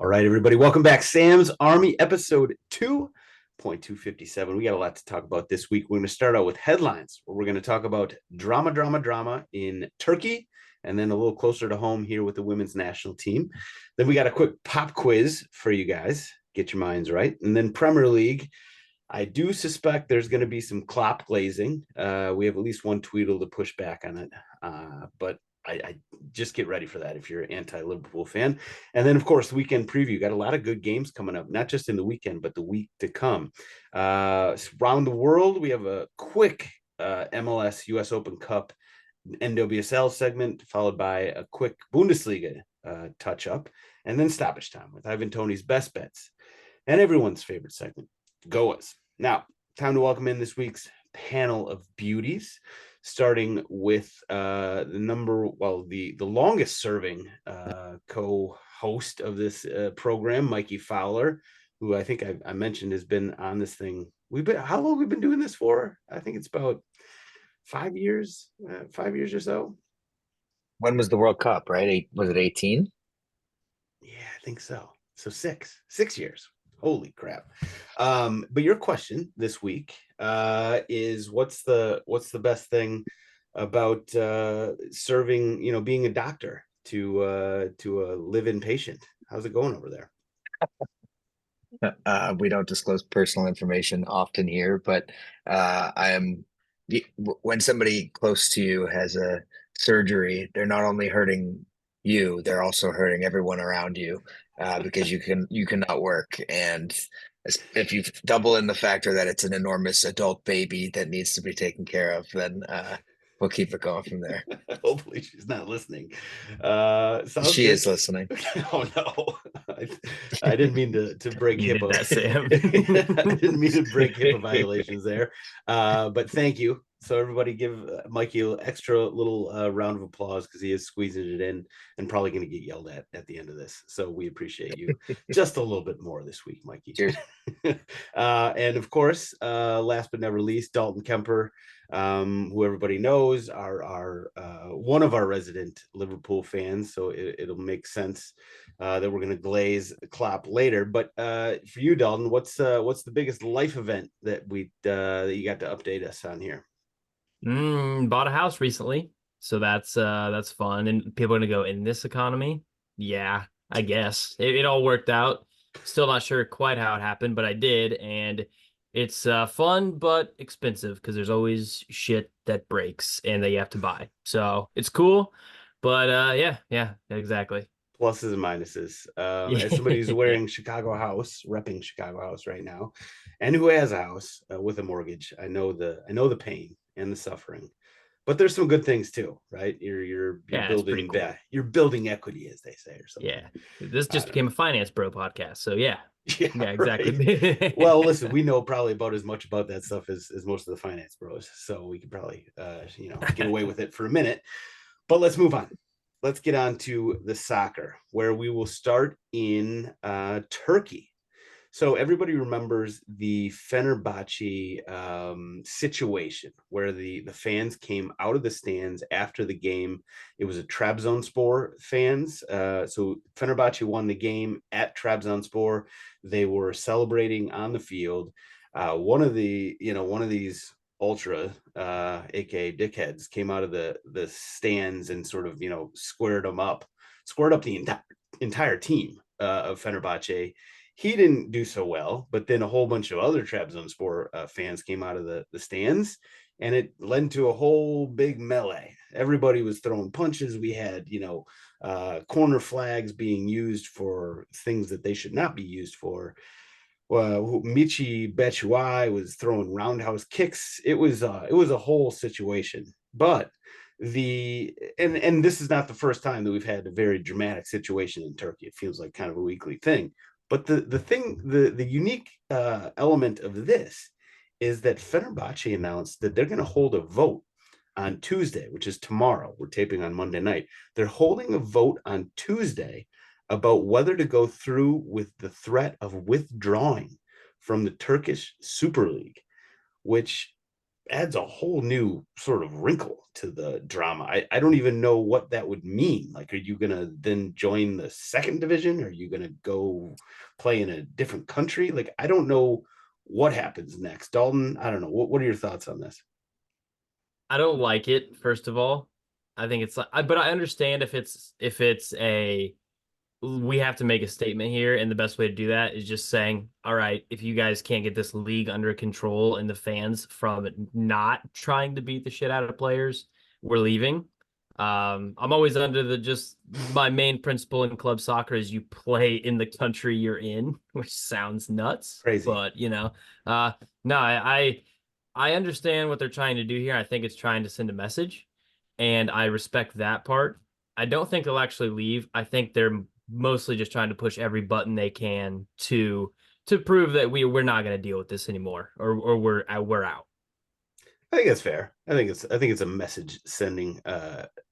All right, everybody, welcome back. Sam's Army, episode 2.257. We got a lot to talk about this week. We're going to start out with headlines, where we're going to talk about drama in Turkey, and then a little closer to home here with the women's national team. Then we got a quick pop quiz for you guys. Get your minds right. And then Premier League. I do suspect there's going to be some Klopp glazing. We have at least one Tweedle to push back on it. But I just get ready for that if you're an anti-Liverpool fan. And then, of course, the weekend preview. Got a lot of good games coming up, not just in the weekend, but the week to come. Around the world, we have a quick MLS US Open Cup NWSL segment, followed by a quick Bundesliga touch-up, and then stoppage time with Ivan Toney's best bets and everyone's favorite segment, GOAWs. Now, time to welcome in this week's panel of beauties, starting with the longest serving co-host of this program, Mikey Fowler, who I think I mentioned has been on this thing. How long have we been doing this for? I think it's about 5 years, 5 years or so. When was the World Cup, right? Was it 18? Yeah, I think so. So six years. Holy crap. But your question this week is what's the best thing about serving, being a doctor to a live-in patient? How's it going over there? We don't disclose personal information often here, but when somebody close to you has a surgery, they're not only hurting you, they're also hurting everyone around you because you cannot work. And if you double in the factor that it's an enormous adult baby that needs to be taken care of, then we'll keep it going from there. Hopefully she's not listening. She Good. is listening. Oh no. I didn't mean to break You HIPAA. did that, Sam. I didn't mean to break HIPAA violations there. But thank you. So everybody give Mikey an extra little round of applause because he is squeezing it in and probably going to get yelled at the end of this. So we appreciate you just a little bit more this week, Mikey. Cheers. And of course, last but never least, Dalton Kemper, who everybody knows are one of our resident Liverpool fans. So it'll make sense that we're going to glaze Klopp later. But for you, Dalton, what's the biggest life event that that you got to update us on here? Bought a house recently, so that's fun. And people are gonna go, in this economy, yeah, I guess it all worked out. Still not sure quite how it happened, but I did, and it's fun but expensive because there's always shit that breaks and that you have to buy. So it's cool, but yeah, exactly. Pluses and minuses. As somebody who's wearing Chicago House, repping Chicago House right now, and who has a house with a mortgage, I know the pain and the suffering, but there's some good things too, right? You're building cool. You're building equity, as they say, or something. Yeah, this just became a finance bro podcast, so yeah, exactly. Right. Well, listen, we know probably about as much about that stuff as most of the finance bros, so we could probably get away with it for a minute. But let's move on. Let's get on to the soccer, where we will start in Turkey. So everybody remembers the Fenerbahce situation where the fans came out of the stands after the game. It was a Trabzonspor fans. So Fenerbahce won the game at Trabzonspor. They were celebrating on the field. One of these ultra, aka dickheads, came out of the stands and sort of squared up the entire team of Fenerbahce. He didn't do so well, but then a whole bunch of other Trabzonspor fans came out of the stands, and it led to a whole big melee. Everybody was throwing punches. We had, corner flags being used for things that they should not be used for. Michi Batshuayi was throwing roundhouse kicks. It was a whole situation. But and this is not the first time that we've had a very dramatic situation in Turkey. It feels like kind of a weekly thing. But the unique element of this is that Fenerbahce announced that they're going to hold a vote on Tuesday, which is tomorrow. We're taping on Monday night. They're holding a vote on Tuesday about whether to go through with the threat of withdrawing from the Turkish Super League, which adds a whole new sort of wrinkle to the drama. I don't even know what that would mean. Like, are you gonna then join the second division? Are you gonna go play in a different country? Like, I don't know what happens next. Dalton, I don't know. What are your thoughts on this? I don't like it, first of all. I think it's like, but I understand if it's a we have to make a statement here, and the best way to do that is just saying, all right, if you guys can't get this league under control and the fans from not trying to beat the shit out of players, we're leaving. I'm always under the just my main principle in club soccer is you play in the country you're in, which sounds nuts, Crazy. but uh, no, I understand what they're trying to do here. I think it's trying to send a message, and I respect that part. I don't think they'll actually leave. I think they're mostly just trying to push every button they can to prove that we're not going to deal with this anymore, or we're out. I think it's fair. I think it's a message sending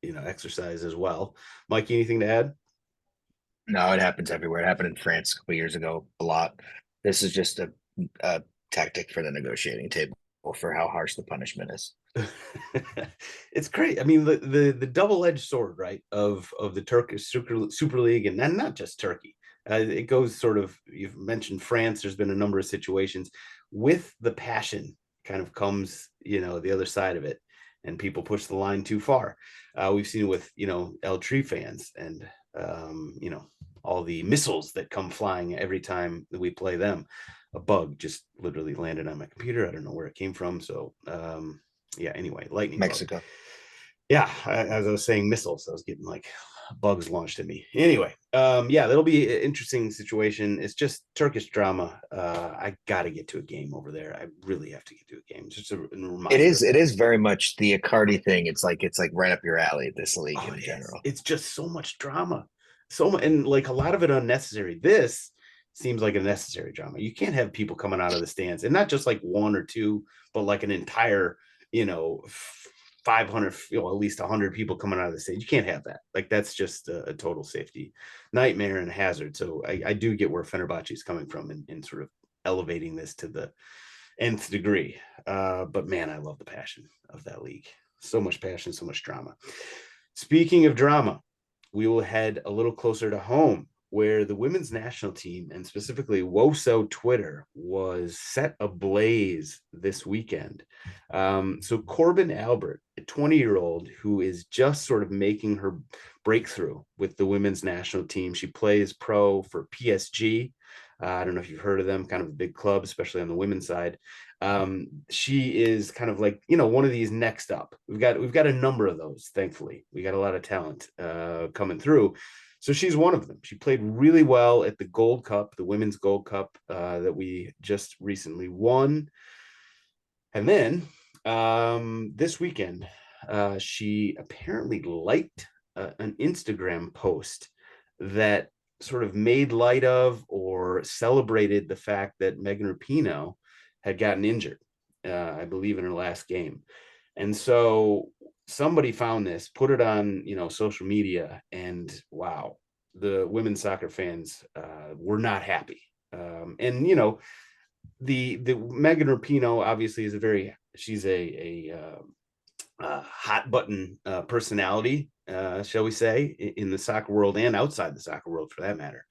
exercise as well. Mike, anything to add? No, it happens everywhere. It happened in France a couple years ago a lot. This is just a tactic for the negotiating table for how harsh the punishment is. It's great. I mean, the double-edged sword, right, of the Turkish Super League, and then not just Turkey. It goes sort of. You've mentioned France. There's been a number of situations with the passion kind of comes, the other side of it, and people push the line too far. We've seen it with El Tri fans, and all the missiles that come flying every time that we play them. A bug just literally landed on my computer. I don't know where it came from. So yeah, anyway, lightning bug. Mexico. Yeah, as I was saying, missiles. I was getting like bugs launched at me. Anyway, yeah, that'll be an interesting situation. It's just Turkish drama. I got to get to a game over there. I really have to get to a game. Just a reminder. It is very much the Icardi thing. It's like right up your alley, this league in general. It's just so much drama. So much, and like a lot of it unnecessary. This seems like a necessary drama. You can't have people coming out of the stands, and not just like one or two, but like an entire, 500, at least 100 people coming out of the stage. You can't have that. Like, that's just a total safety nightmare and hazard. So I do get where Fenerbahce is coming from in sort of elevating this to the nth degree. But man, I love the passion of that league. So much passion, so much drama. Speaking of drama, we will head a little closer to home, where the women's national team, and specifically WOSO Twitter, was set ablaze this weekend. So Korbin Albert, a 20-year-old who is just sort of making her breakthrough with the women's national team. She plays pro for PSG. I don't know if you've heard of them, kind of a big club, especially on the women's side. She is kind of like, one of these next up. We've got a number of those, thankfully. We got a lot of talent coming through. So she's one of them. She played really well at the Gold Cup, the Women's Gold Cup that we just recently won. And then this weekend, she apparently liked an Instagram post that sort of made light of or celebrated the fact that Megan Rapinoe had gotten injured, I believe, in her last game. And so somebody found this, put it on, social media, and wow, the women's soccer fans were not happy. And the Megan Rapinoe obviously is she's a hot button personality, shall we say, in the soccer world and outside the soccer world for that matter.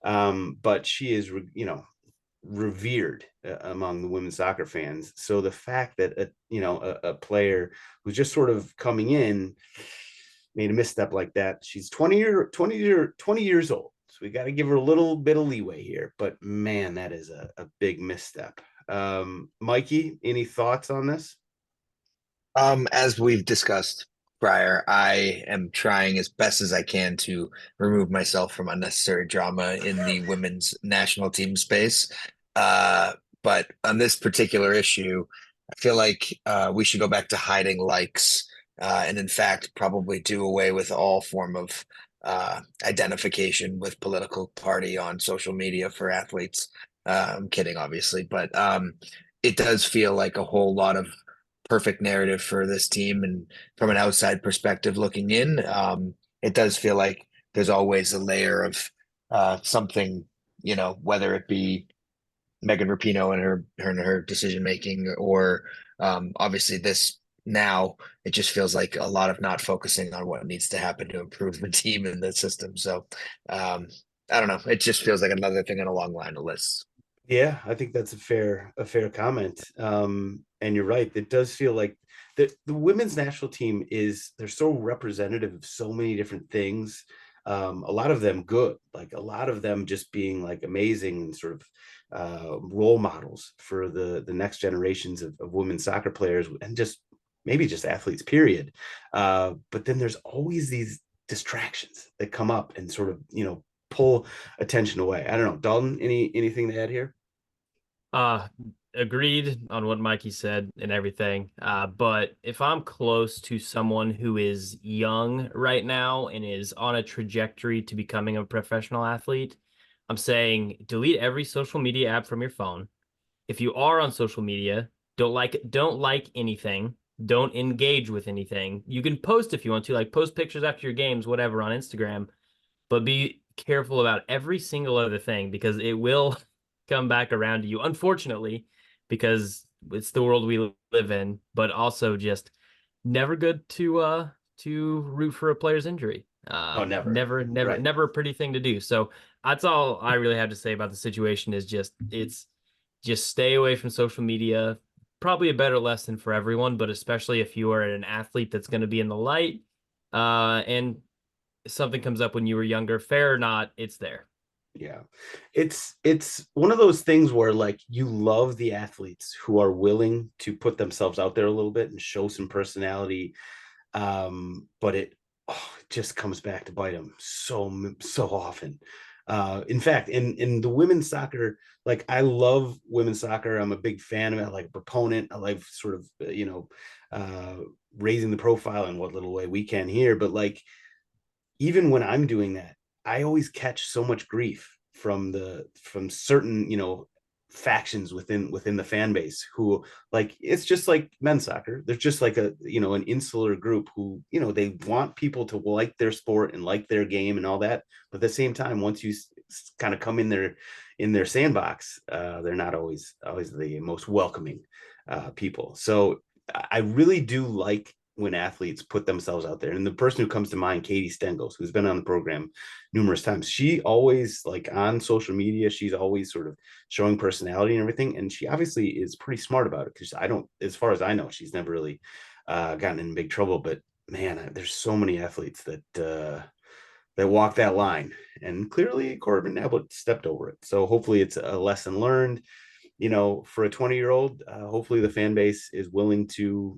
But she is, revered among the women's soccer fans. So the fact that a player who's just sort of coming in made a misstep like that. She's 20 years old. So we got to give her a little bit of leeway here. But man, that is a big misstep. Mikey, any thoughts on this? As we've discussed prior, I am trying as best as I can to remove myself from unnecessary drama in the women's national team space. But on this particular issue, I feel like we should go back to hiding likes, and in fact, probably do away with all form of identification with political party on social media for athletes. I'm kidding, obviously, but it does feel like a whole lot of perfect narrative for this team. And from an outside perspective looking in, it does feel like there's always a layer of something, whether it be Megan Rapinoe and her decision making, or Obviously, this now it just feels like a lot of not focusing on what needs to happen to improve the team and the system. So I don't know. It just feels like another thing on a long line of lists. Yeah, I think that's a fair comment. And you're right. It does feel like the women's national team they're so representative of so many different things. A lot of them good, like a lot of them just being like amazing and sort of role models for the next generations of women's soccer players and just maybe just athletes, period. But then there's always these distractions that come up and sort of, pull attention away. I don't know. Dalton, anything to add here? Uh, Agreed on what Mikey said and everything. But if I'm close to someone who is young right now and is on a trajectory to becoming a professional athlete, I'm saying delete every social media app from your phone. If you are on social media, don't like anything. Don't engage with anything. You can post if you want to, like post pictures after your games, whatever, on Instagram, but be careful about every single other thing because it will come back around to you, unfortunately, because it's the world we live in, but also just never good to root for a player's injury. Oh, never. Right. Never a pretty thing to do. So that's all I really have to say about the situation is just stay away from social media. Probably a better lesson for everyone, but especially if you are an athlete that's going to be in the light, and something comes up when you were younger, fair or not, it's there. Yeah. It's one of those things where like you love the athletes who are willing to put themselves out there a little bit and show some personality. But it just comes back to bite them so often. In fact, in the women's soccer, like I love women's soccer. I'm a big fan of it. I like a proponent. I like sort of raising the profile in what little way we can here. But like even when I'm doing that, I always catch so much grief from certain, factions within the fan base who like it's just like men's soccer. There's just like an insular group who, they want people to like their sport and like their game and all that. But at the same time, once you kind of come in their sandbox, they're not always the most welcoming people. So I really do like when athletes put themselves out there. And the person who comes to mind, Katie Stengels, who's been on the program numerous times, she always like on social media, she's always sort of showing personality and everything. And she obviously is pretty smart about it because as far as I know, she's never really gotten in big trouble. But man, there's so many athletes that walk that line. And clearly Korbin Ablett stepped over it. So hopefully it's a lesson learned. For a 20-year-old, hopefully the fan base is willing to,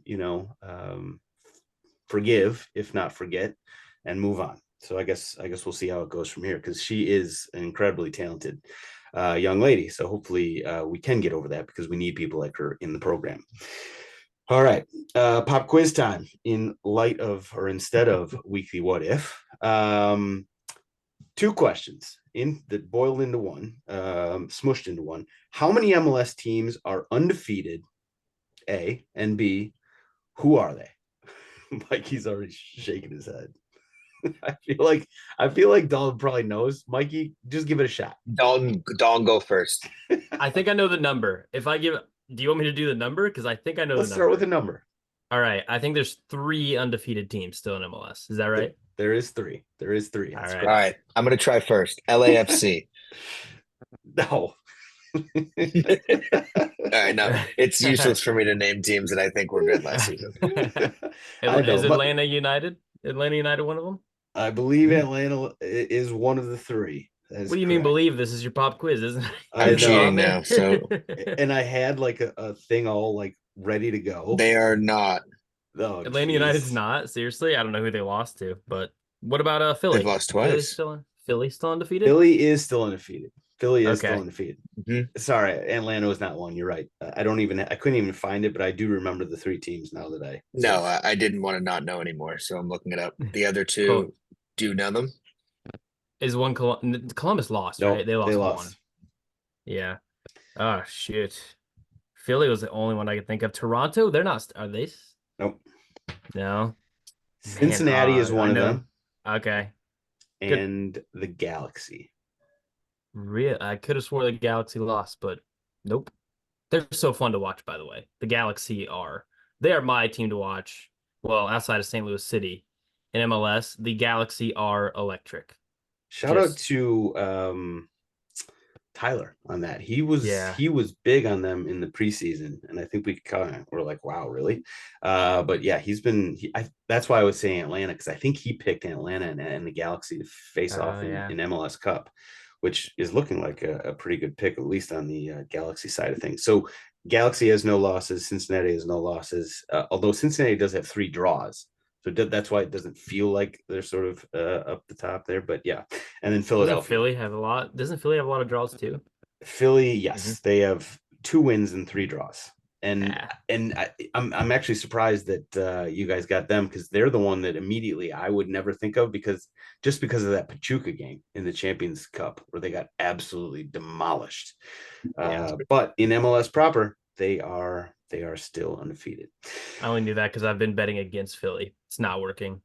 forgive, if not forget, and move on. So I guess we'll see how it goes from here because she is an incredibly talented young lady. So hopefully we can get over that because we need people like her in the program. All right, pop quiz time in light of or instead of weekly what if. Two questions that boiled into one, smushed into one. How many MLS teams are undefeated? A, and B, who are they? Mikey's already shaking his head. I feel like Dalton probably knows. Mikey, just give it a shot. Dalton, go first. I think I know the number. Do you want me to do the number? Because I think I know Let's the number. start with a number. All right. I think there's 3 undefeated teams still in MLS. Is that right? There is 3. All right. All right. I'm going to try first. LAFC. No. All right. No, it's useless for me to name teams that I think were good last season. Is Atlanta United? Atlanta United one of them? I believe Atlanta is one of the 3. What do you mean believe? This is your pop quiz, isn't it? I'm cheating now. So, and I had like a thing all like ready to go. They are not. Oh, Atlanta United's not. Seriously, I don't know who they lost to. But what about Philly? They've lost twice. Philly still undefeated? Philly is still undefeated. Mm-hmm. Sorry, Atlanta was not one. You're right. I couldn't even find it, but I do remember the 3 teams now that No, I didn't want to not know anymore, so I'm looking it up. The other 2, cool. Do you know them? Is one Columbus lost, nope, right? They lost one. Yeah. Oh shit. Philly was the only one I could think of. Toronto, they're not. Are they? Nope. No. Cincinnati is one of them. Okay. And the Galaxy. I could have swore the Galaxy lost, but nope. They're so fun to watch, by the way. The Galaxy are. They are my team to watch. Well, outside of St. Louis City in MLS, the Galaxy are electric. Shout out Just to Tyler on that. He yeah. was big on them in the preseason, and I think we kind of were like, wow, really? But yeah, that's why I was saying Atlanta, because I think he picked Atlanta and the Galaxy to face off Yeah. in MLS Cup, which is looking like a pretty good pick, at least on the Galaxy side of things. So Galaxy has no losses. Cincinnati has no losses, although Cincinnati does have 3 draws. So that's why it doesn't feel like they're sort of up the top there. But yeah, and then Philadelphia. Doesn't Philly have a lot? Doesn't Philly have a lot of draws too? Philly, yes, they have 2 wins and 3 draws. And I'm actually surprised that you guys got them, because they're the one that immediately I would never think of, because of that Pachuca game in the Champions Cup where they got absolutely demolished. But in MLS proper, they are still undefeated. I only knew that because I've been betting against Philly. It's not working.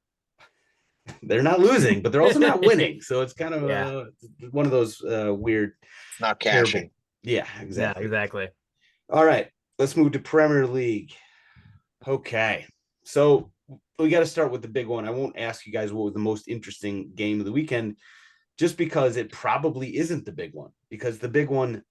They're not losing, but they're also not winning. So it's kind of one of those weird, it's not cashing. Terrible. Yeah, exactly. Yeah, exactly. All right, let's move to Premier League. Okay, so we got to start with the big one. I won't ask you guys what was the most interesting game of the weekend, just because it probably isn't the big one, because the big one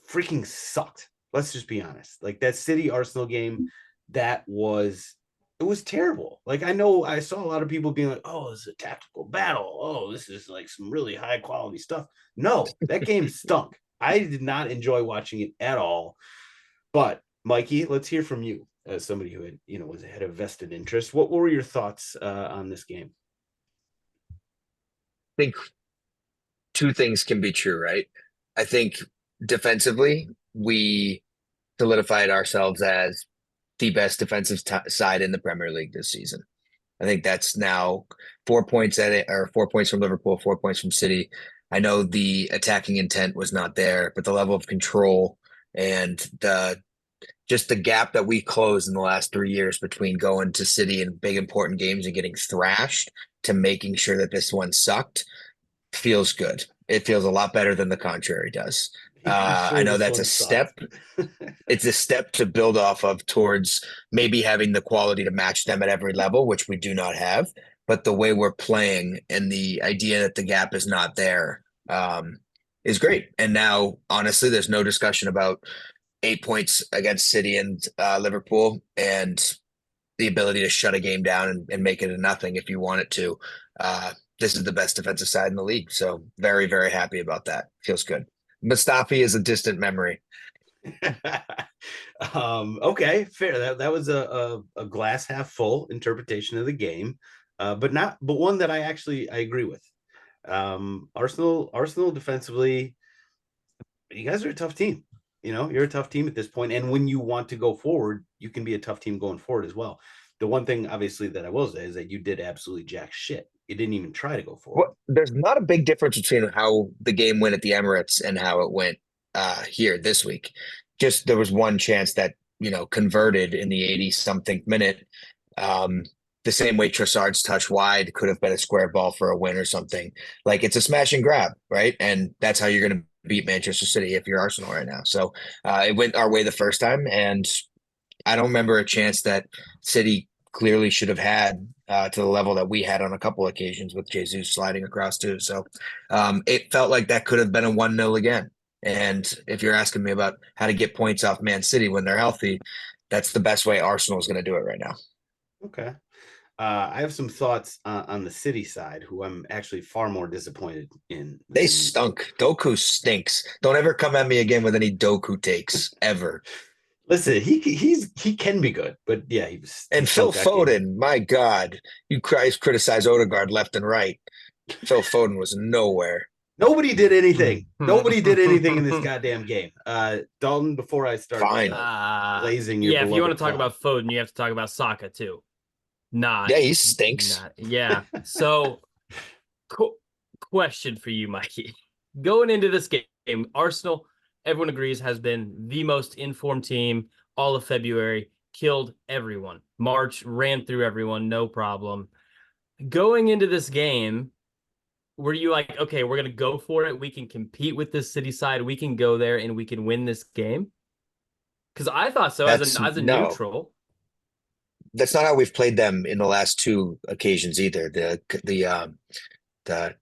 freaking sucked. Let's just be honest. Like that City Arsenal game, it was terrible. Like, I know I saw a lot of people being like, oh, this is a tactical battle. Oh, this is like some really high quality stuff. No, that game stunk. I did not enjoy watching it at all. But Mikey, let's hear from you as somebody who had a vested interest. What were your thoughts on this game? I think 2 things can be true, right? I think defensively, we solidified ourselves as the best defensive side in the Premier League this season. I think that's now 4 points at it, or 4 points from Liverpool, 4 points from City. I know the attacking intent was not there, but the level of control and just the gap that we closed in the last 3 years between going to City in big important games and getting thrashed to making sure that this one sucked feels good. It feels a lot better than the contrary does. I know that's a step. It's a step to build off of towards maybe having the quality to match them at every level, which we do not have. But the way we're playing and the idea that the gap is not there is great. And now, honestly, there's no discussion about 8 points against City and Liverpool and the ability to shut a game down and make it a nothing if you want it to. This is the best defensive side in the league. So very, very happy about that. Feels good. Mustafi is a distant memory. Okay, fair. That was a glass half full interpretation of the game, but one that I agree with. Arsenal defensively, you guys are a tough team. You're a tough team at this point, and when you want to go forward, you can be a tough team going forward as well. The one thing, obviously, that I will say is that you did absolutely jack shit. You didn't even try to go forward. Well, there's not a big difference between how the game went at the Emirates and how it went here this week. Just there was one chance that converted in the 80-something minute. The same way Trossard's touch wide could have been a square ball for a win or something. Like, it's a smash and grab, right? And that's how you're going to beat Manchester City if you're Arsenal right now. So it went our way the first time, and I don't remember a chance that City clearly should have had to the level that we had on a couple occasions with Jesus sliding across too. So it felt like that could have been a 1-0 again. And if you're asking me about how to get points off Man City when they're healthy, that's the best way Arsenal is going to do it right now. Okay. I have some thoughts on the City side, who I'm actually far more disappointed in. They stunk. Doku stinks. Don't ever come at me again with any Doku takes ever. Listen, he can be good, but yeah, he was. And Phil Foden, my God, you guys criticize Odegaard left and right. Phil Foden was nowhere. Nobody did anything. Nobody did anything in this goddamn game. Dalton, before I start blazing your if you want to talk about Foden, you have to talk about Saka too. Yeah, he stinks. So, question for you, Mikey. Going into this game, Arsenal, everyone agrees, has been the most informed team all of February, killed everyone. March, ran through everyone, no problem. Going into this game, were you like, okay, we're going to go for it. We can compete with this City side. We can go there and we can win this game? Because I thought so That's as a no. neutral. That's not how we've played them in the last two occasions either. The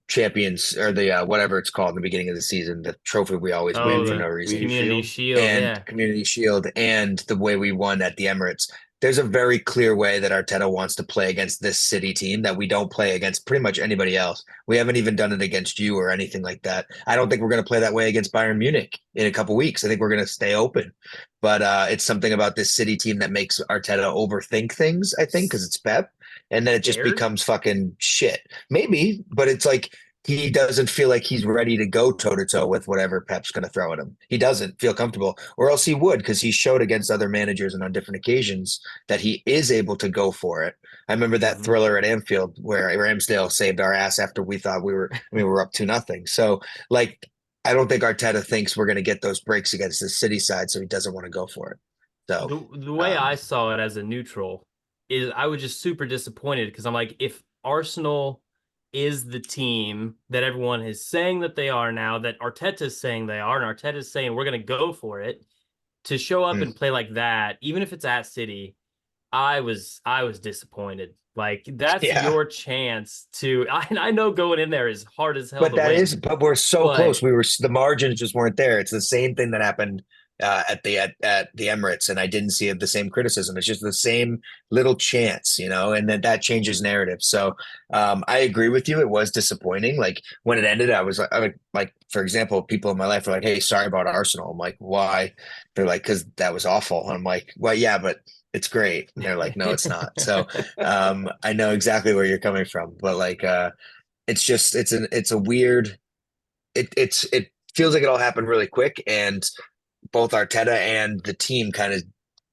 champions or the whatever it's called in the beginning of the season, the trophy we always win Oh, for the no reason, Community Shield. Shield. and Yeah. Community Shield, and the way we won at the Emirates. There's a very clear way that Arteta wants to play against this City team that we don't play against pretty much anybody else. We haven't even done it against you or anything like that. I don't think we're going to play that way against Bayern Munich in a couple weeks. I think we're going to stay open. But it's something about this City team that makes Arteta overthink things, I think, because it's Pep. And then it just Scared? becomes fucking shit. Maybe, but it's like he doesn't feel like he's ready to go toe to toe with whatever Pep's going to throw at him. He doesn't feel comfortable, or else he would, because he showed against other managers and on different occasions that he is able to go for it. I remember that Mhm. thriller at Anfield where Ramsdale saved our ass after we thought we were up to nothing. So, like, I don't think Arteta thinks we're going to get those breaks against the City side, so he doesn't want to go for it. So, The way I saw it as a neutral is I was just super disappointed because I'm like, if Arsenal is the team that everyone is saying that they are now, that Arteta's saying they are, and Arteta's saying we're going to go for it, to show up mm, and play like that, even if it's at City, I was disappointed. Like that's yeah. your chance to. I know going in there is hard as hell But to win, but we're so but close. The margins just weren't there. It's the same thing that happened at the Emirates, and I didn't see the same criticism. It's just the same little chance, and then that changes narrative. So I agree with you. It was disappointing. Like when it ended, like, for example, people in my life are like, "Hey, sorry about Arsenal." I'm like, "Why?" They're like, "Because that was awful." And I'm like, "Well, yeah, but it's great." And they're like, "No, it's not." So I know exactly where you're coming from, but like. It's just it's a weird it feels like it all happened really quick, and both Arteta and the team kind of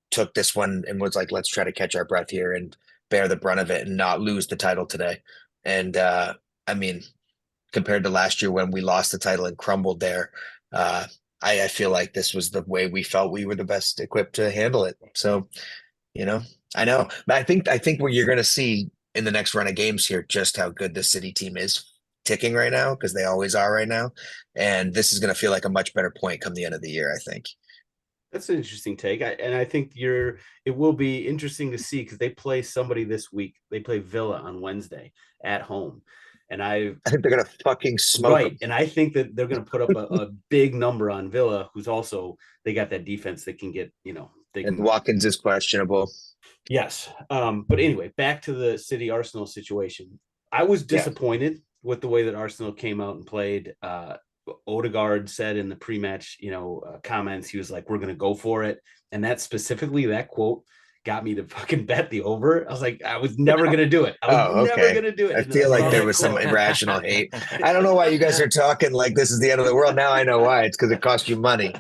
took this one and was like, let's try to catch our breath here and bear the brunt of it and not lose the title today. And I mean, compared to last year when we lost the title and crumbled there, uh I feel like this was the way we felt we were the best equipped to handle it. So, you know, I know. But I think what you're gonna see in the next run of games here, just how good the City team is ticking right now, because they always are right now. And this is gonna feel like a much better point come the end of the year, I think. That's an interesting take. And I think it will be interesting to see because they play somebody this week. They play Villa on Wednesday at home. And I think they're gonna fucking smoke right. them. And I think that they're going to put up a big number on Villa, who's also, they got that defense that can get, they And can. Watkins is questionable. Yes. But anyway, back to the City Arsenal situation. I was Yeah. disappointed with the way that Arsenal came out and played. Odegaard said in the pre-match, comments, he was like, "We're going to go for it," and that quote got me to fucking bet the over. I was like, I was never going to do it. I was Oh, never okay. going to do it. I And then I feel like saw there that was some quote. irrational hate. I don't know why you guys are talking like this is the end of the world. Now I know why. It's because it cost you money.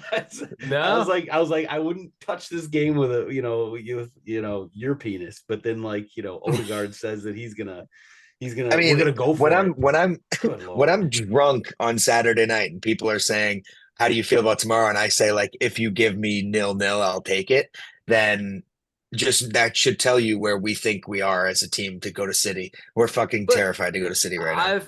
no. I was like, I wouldn't touch this game with your penis. But then Odegaard says that I we're mean, gonna go when for I'm it. when I'm Good when Lord. I'm drunk on Saturday night and people are saying, "How do you feel about tomorrow?" and I say, like, if you give me 0-0, I'll take it, then just that should tell you where we think we are as a team to go to City. We're fucking But terrified to go to City right now.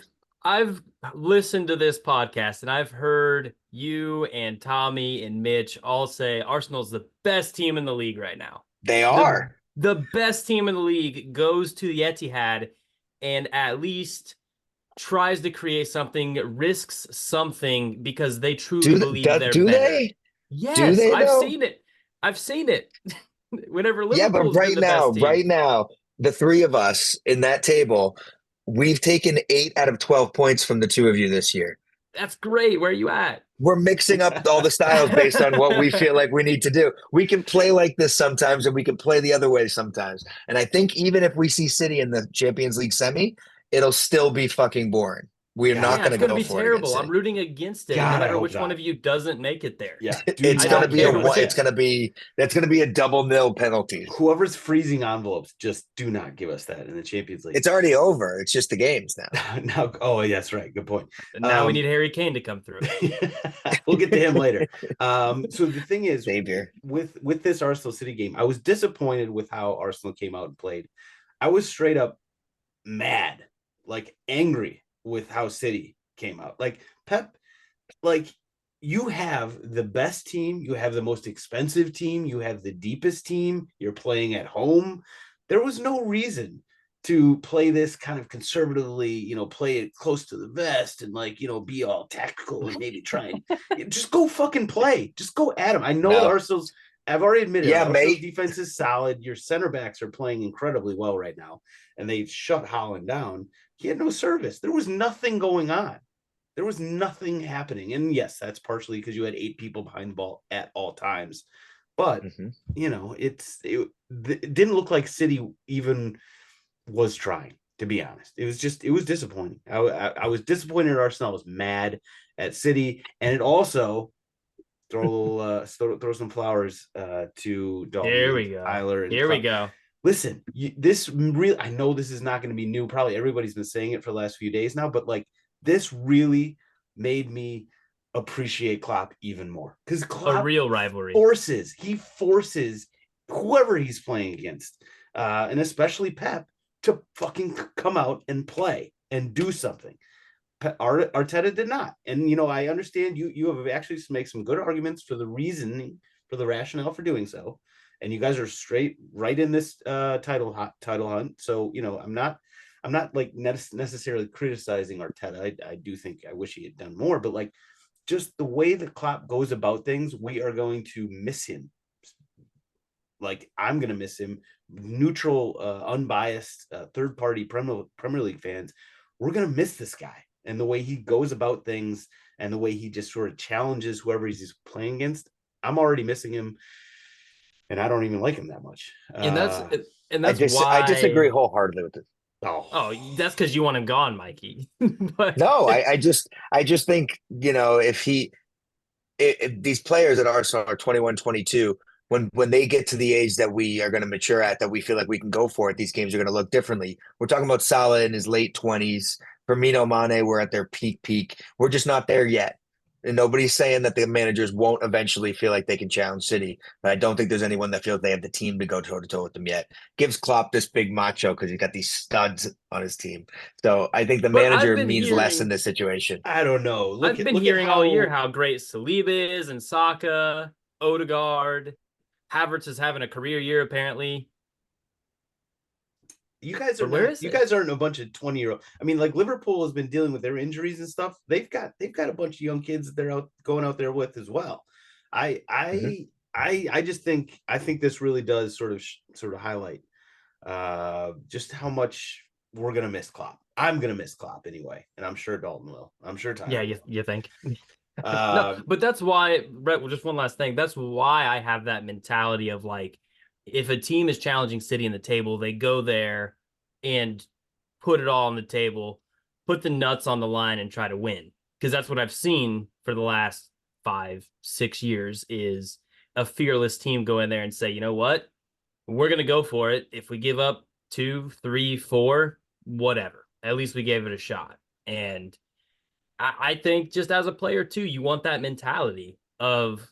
I've listened to this podcast and I've heard you and Tommy and Mitch all say Arsenal's the best team in the league right now. They The are. the best team in the league goes to the Etihad and at least tries to create something, risks something because they truly Do believe they're do better. they? Do Yes, they I've though? seen it. I've seen it. Whenever Yeah, but Liverpool's been the best team. right now, the three of us in that table, we've taken 8 out of 12 points from the two of you this year. That's great. Where are you at? We're mixing up all the styles based on what we feel like we need to do. We can play like this sometimes and we can play the other way sometimes. And I think even if we see City in the Champions League semi, it'll still be fucking boring. We're God, not Yeah, going it's to going to go be for it against terrible. I'm City. rooting against it, no God, I matter hope which one not. of you doesn't make it there. Yeah, It's I going to don't be care. it's going to be that's going to be a double nil penalty. Whoever's freezing envelopes, just do not give us that in the Champions League. It's already over. It's just the games now. Now, oh yes, right. Good point. Now we need Harry Kane to come through. We'll get to him later. So the thing is, Savior. with this Arsenal City game, I was disappointed with how Arsenal came out and played. I was straight up mad, like angry with how City came out. Like Pep, like you have the best team, you have the most expensive team, you have the deepest team, you're playing at home. There was no reason to play this kind of conservatively, play it close to the vest and like, be all tactical and maybe try and just go fucking play. Just go at them. I know the No. Arsenal's, I've already admitted, Yeah, Arsenal's mate. defense is solid. Your center backs are playing incredibly well right now, and they shut Holland down. He had no service. There was nothing going on. There was nothing happening. And yes, that's partially because you had 8 people behind the ball at all times. But, it didn't look like City even was trying, to be honest. It was disappointing. I was disappointed at Arsenal. I was mad at City. And it also throw some flowers to Dalton. Here we go. Tyler. And Here we go. Listen, this really, I know this is not going to be new. Probably everybody's been saying it for the last few days now, but like, this really made me appreciate Klopp even more, because Klopp A real rivalry. He forces whoever he's playing against, and especially Pep, to fucking come out and play and do something. Arteta did not, and I understand you have actually make some good arguments for the reasoning, for the rationale for doing so, and you guys are straight right in this title hunt. So I'm not like necessarily criticizing Arteta. I do think I wish he had done more, but like, just the way that Klopp goes about things, we are going to miss him. Like, I'm going to miss him. Neutral, unbiased, third-party Premier League fans, we're going to miss this guy and the way he goes about things and the way he just sort of challenges whoever he's playing against. I'm already missing him, and I don't even like him that much. And that's why I disagree wholeheartedly with it. Oh, that's because you want him gone, Mikey. But No, I just think, if these players at Arsenal are 21, 22, when they get to the age that we are going to mature at, that we feel like we can go for it, these games are going to look differently. We're talking about Salah in his late 20s, Firmino, Mane, we're at their peak. We're just not there yet. And nobody's saying that the managers won't eventually feel like they can challenge City, but I don't think there's anyone that feels they have the team to go toe-to-toe with them yet. Gives Klopp this big macho because he's got these studs on his team. So I think the manager means less in this situation. I don't know. I've been hearing all year how great Saliba is, and Saka, Odegaard, Havertz is having a career year apparently. You guys aren't a bunch of 20-year-old. I mean, like, Liverpool has been dealing with their injuries and stuff. They've got a bunch of young kids that they're going out there with as well. I think this really does sort of highlight just how much we're gonna miss Klopp. I'm gonna miss Klopp anyway, and I'm sure Dalton will. I'm sure Tyler. Yeah, you think? No, but that's why, Brett. Well, just one last thing. That's why I have that mentality of like, if a team is challenging City in the table, they go there and put it all on the table, put the nuts on the line, and try to win. Because that's what I've seen for the last 5-6 years, is a fearless team go in there and say, you know what, we're going to go for it. If we give up 2, 3, 4, whatever, at least we gave it a shot. And I think just as a player too, you want that mentality of,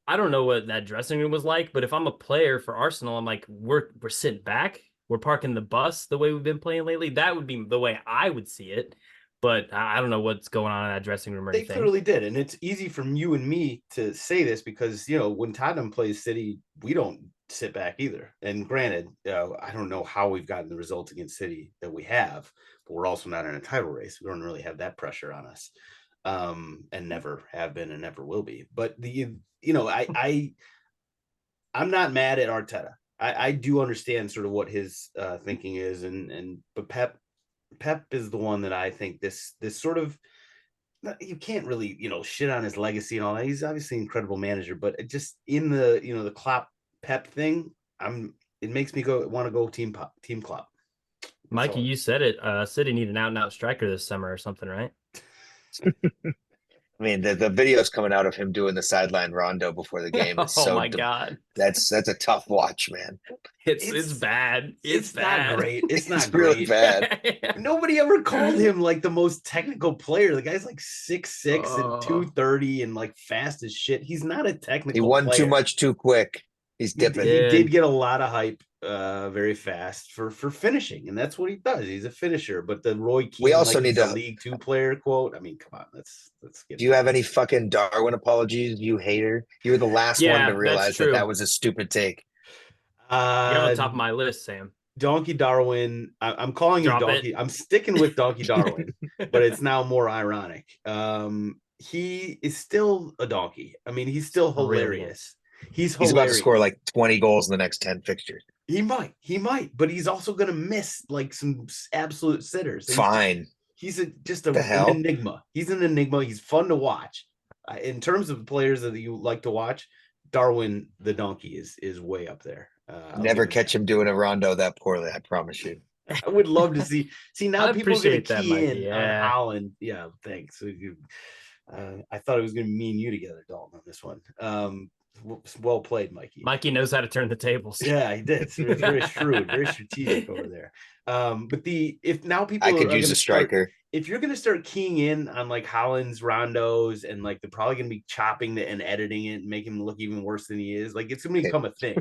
I don't know what that dressing room was like, but if I'm a player for Arsenal, I'm like, we're sitting back, we're parking the bus the way we've been playing lately. That would be the way I would see it. But I don't know what's going on in that dressing room or anything. They clearly did. And it's easy for you and me to say this because, when Tottenham plays City, we don't sit back either. And granted, I don't know how we've gotten the results against City that we have, but we're also not in a title race. We don't really have that pressure on us, and never have been and never will be. But I'm not mad at Arteta. I do understand sort of what his thinking is, but Pep is the one that I think this sort of, you can't really shit on his legacy and all that. He's obviously an incredible manager, but it just in the the Klopp Pep thing, it makes me want to go team Klopp. Mikey, you said it. City need an out-and-out striker this summer or something, right? I mean, the video's coming out of him doing the sideline rondo before the game. Oh my God. That's a tough watch, man. It's bad. It's bad. Not great. It's not great. Really bad. Nobody ever called him like the most technical player. The guy's like 6'6" and 230 and like fast as shit. He's not a technical player. He won too much too quick. He's dipping. He did get a lot of hype very fast for finishing, and that's what he does. He's a finisher. But the Roy Keane, We also like he's need a to. League Two player quote. I mean, come on, let's get. Do you have any fucking Darwin apologies, you hater? You were the last one to Yeah, that's realize that true. was a stupid take. You're on Uh, the top of my list, Sam. Donkey Darwin. I'm calling him Drop Donkey. it. I'm sticking with Donkey Darwin, but it's now more ironic. He is still a donkey. I mean, he's still Brilliant. hilarious. He's He's about to hilarious. score like 20 goals in the next 10 fixtures. He might, but he's also gonna miss like some absolute sitters. Fine. He's an hell? enigma. He's an enigma. He's fun to watch. In terms of players that you like to watch, Darwin the donkey is way up there. Never catch him doing a rondo that poorly, I promise you. I would love to see. Now I people are going appreciate to that, key Mikey. in on Yeah. Holland. Yeah, thanks. I thought it was going to be me and you together, Dalton, on this one. Well played, Mikey. Mikey knows how to turn the tables. Yeah, he did. So it was very shrewd, very strategic over there. But if now people I could are use gonna a striker. if you're going to start keying in on like Holland's rondos and like they're probably going to be chopping it and editing it and make him look even worse than he is, like it's going to become a thing.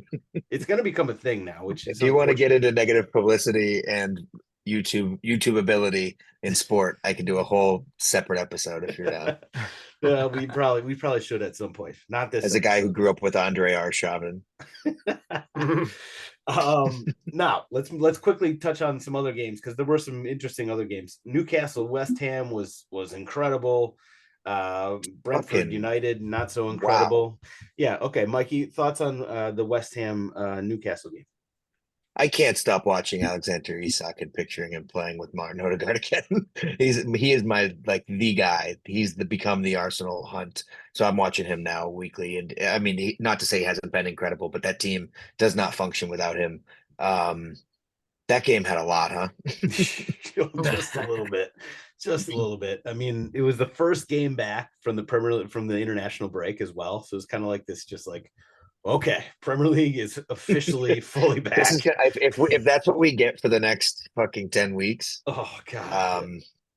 It's going to become a thing now, which is If you want to get into negative publicity and YouTube ability in sport, I could do a whole separate episode if you're down. Yeah, we probably should at some point. Not this As a guy who grew up with Andre Arshavin. Now let's quickly touch on some other games because there were some interesting other games. Newcastle West Ham was incredible. Brentford United not so incredible. Wow. Yeah, okay, Mikey, thoughts on the West Ham Newcastle game? I can't stop watching Alexander Isak and picturing him playing with Martin Odegaard again. He is my the guy. He's become the Arsenal hunt. So I'm watching him now weekly. And I mean, not to say he hasn't been incredible, but that team does not function without him. That game had a lot, huh? Just a little bit. Just a little bit. I mean, it was the first game back from the international break as well. So it's kind of like this, just like, okay, Premier League is officially fully back. This is if that's what we get for the next fucking 10 weeks. Oh God.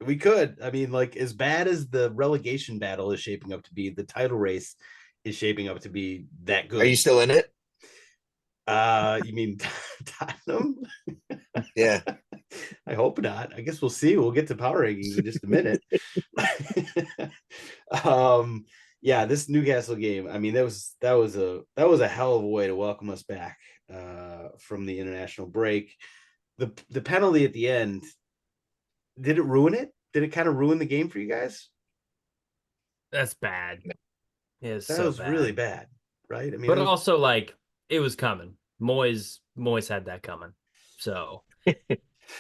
We could. I mean, like, as bad as the relegation battle is shaping up to be, the title race is shaping up to be that good. Are you still in it? You mean Tottenham? Yeah. I hope not. I guess we'll see. We'll get to power rankings in just a minute. Yeah, this Newcastle game, I mean, that was a hell of a way to welcome us back from the international break. The penalty at the end, did it ruin it? Did it kind of ruin the game for you guys? That's bad. That was really bad, right? I mean, but also like it was coming. Moyes had that coming. So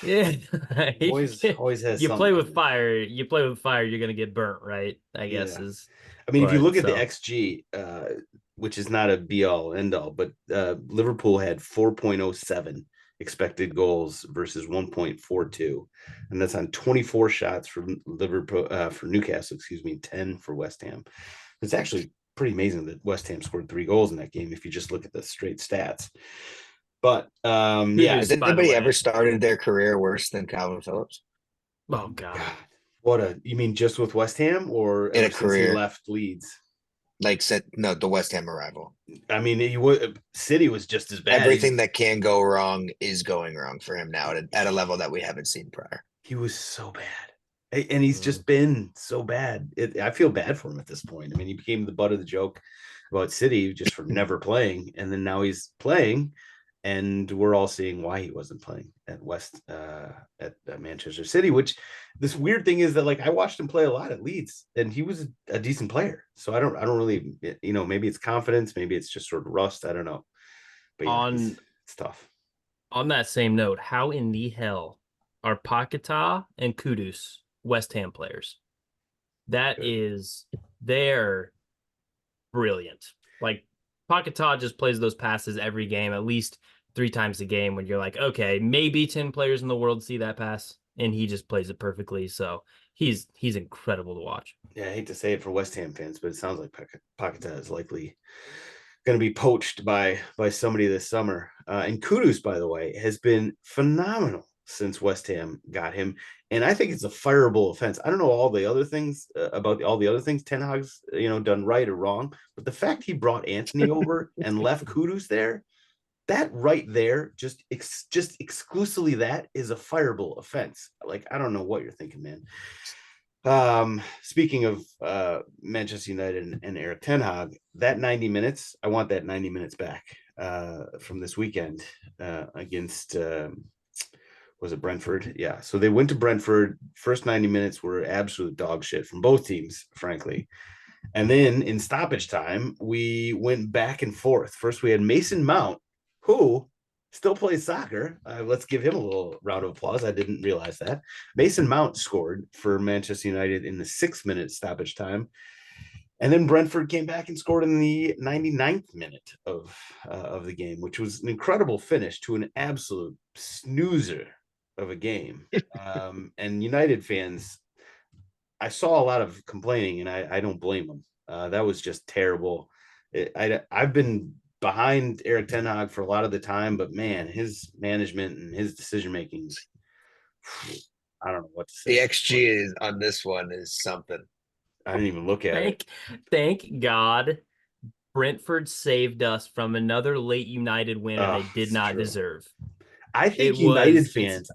yeah, Moyes always has. You play with fire. You're gonna get burnt, right? I guess is. I mean, if you look at the XG, which is not a be all end all, but Liverpool had 4.07 expected goals versus 1.42, and that's on 24 shots for Liverpool for Newcastle. 10 for West Ham. It's actually pretty amazing that West Ham scored 3 goals in that game if you just look at the straight stats. But yeah, has anybody ever started their career worse than Calvin Phillips? Oh God. You mean just with West Ham or in a career? He left Leeds? The West Ham arrival. I mean, City was just as bad. Everything that can go wrong is going wrong for him now at a level that we haven't seen prior. He was so bad, and he's just been so bad. I feel bad for him at this point. I mean, he became the butt of the joke about City just for never playing, and then now he's playing. And we're all seeing why he wasn't playing at Manchester City, which this weird thing is that, like, I watched him play a lot at Leeds and he was a decent player. So I don't really, maybe it's confidence, maybe it's just sort of rust. I don't know. But yeah, it's tough. On that same note, how in the hell are Paquetá and Kudus West Ham players? They're brilliant. Like, Paquetá just plays those passes every game, at least 3 times a game, when you're like, okay, maybe 10 players in the world see that pass, and he just plays it perfectly. So he's incredible to watch. Yeah, I hate to say it for West Ham fans, but it sounds like Paquetá is likely going to be poached by somebody this summer. And Kudus, by the way, has been phenomenal since West Ham got him. And I think it's a fireable offense. I don't know all the other things about all the other things Ten Hag's done right or wrong, but the fact he brought Anthony over and left Kudus there, that right there, just exclusively that is a fireable offense. Like, I don't know what you're thinking, man. Speaking of Manchester United and Eric Ten Hag, that 90 minutes, I want that 90 minutes back from this weekend against was it Brentford? Yeah. So they went to Brentford. First 90 minutes were absolute dog shit from both teams, frankly. And then in stoppage time, we went back and forth. First, we had Mason Mount, who still plays soccer. Let's give him a little round of applause. I didn't realize that. Mason Mount scored for Manchester United in the 6-minute stoppage time. And then Brentford came back and scored in the 99th minute of the game, which was an incredible finish to an absolute snoozer of a game. And United fans, I saw a lot of complaining, and I don't blame them. That was just terrible. I've been behind Eric Ten Hag for a lot of the time, but man, his management and his decision making, I don't know what to say. The XG is on this one is something. I didn't even look at it. Thank God Brentford saved us from another late United win they did not deserve. I think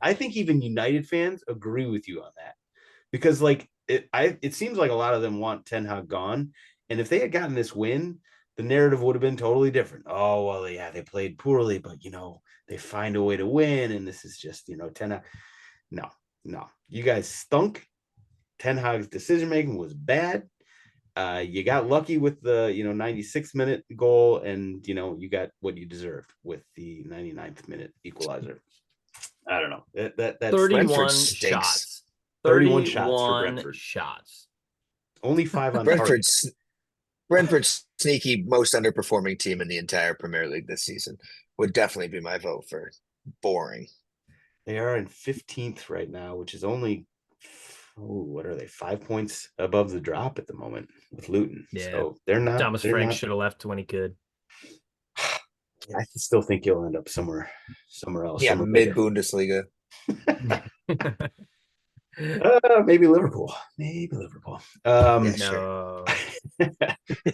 I think even United fans agree with you on that, because like it seems like a lot of them want Ten Hag gone, and if they had gotten this win, the narrative would have been totally different. Oh well, yeah, they played poorly, but they find a way to win, and this is just Ten Hag. No, you guys stunk. Ten Hag's decision making was bad. You got lucky with the 96-minute goal, and you got what you deserved with the 99th minute equalizer. I don't know. That's 31 shots. 31 shots for Brentford. Only 5 on target. Brentford's sneaky most underperforming team in the entire Premier League this season would definitely be my vote for boring. They are in 15th right now, which is only what are they, 5 points above the drop at the moment with Luton. Yeah. So they're not. Thomas Frank should have left when he could. I still think he'll end up somewhere else. Yeah, mid Bundesliga. Maybe Liverpool. Sure.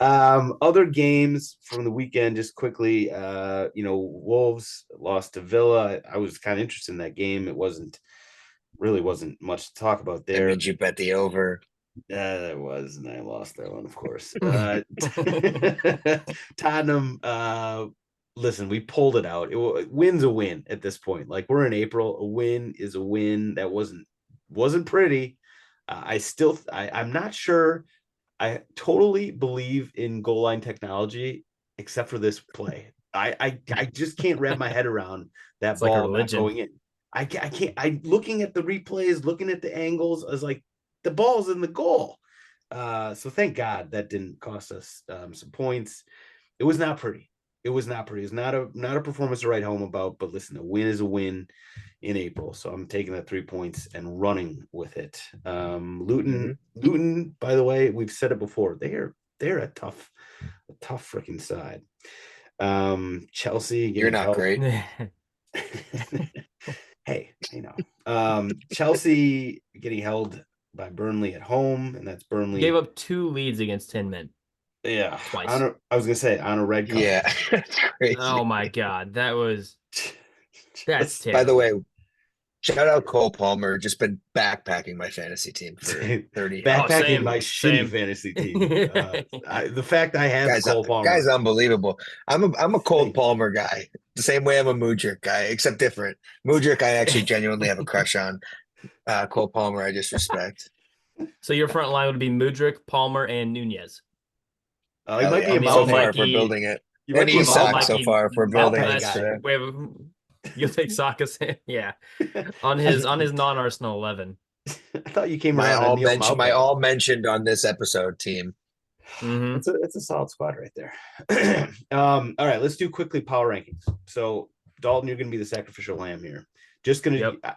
Other games from the weekend, just quickly. Wolves lost to Villa. I was kind of interested in that game. It wasn't much to talk about there. That means you bet the over. That was, and I lost that one, of course. Tottenham. Listen, we pulled it out. Win's a win at this point. Like, we're in April. A win is a win. That wasn't pretty. I'm not sure. I totally believe in goal line technology, except for this play. I just can't wrap my head around that ball not going in. I can't. Looking at the replays, looking at the angles, I was like, the ball's in the goal. So thank God that didn't cost us some points. It was not pretty. It was not a performance to write home about. But listen, a win is a win in April. So I'm taking that 3 points and running with it. Luton, by the way, we've said it before. They're a tough freaking side. Chelsea, you're not great. Hey, Chelsea getting held by Burnley at home, and that's Burnley gave up 2 leads against 10 men. Yeah, twice. I was gonna say on a red card. Yeah, that's crazy. Oh my God, that's terrible. By the way, shout out Cole Palmer. Just been backpacking my fantasy team for 30 years. Backpacking my shitty fantasy team. The fact I have Cole Palmer, guy's unbelievable. I'm a Cole Palmer guy. The same way I'm a Mudryk guy, except different. Mudryk, I actually genuinely have a crush on. Cole Palmer, I just respect. So your front line would be Mudryk, Palmer, and Nunez. You might be so far if we're building it. You might be Isak so far if we're building it. You'll take Saka's, yeah, on his non-Arsenal 11. I thought you came my around. all mentioned on this episode team. Mm-hmm. It's a solid squad right there. All right, let's do quickly power rankings. So Dalton, you're going to be the sacrificial lamb here.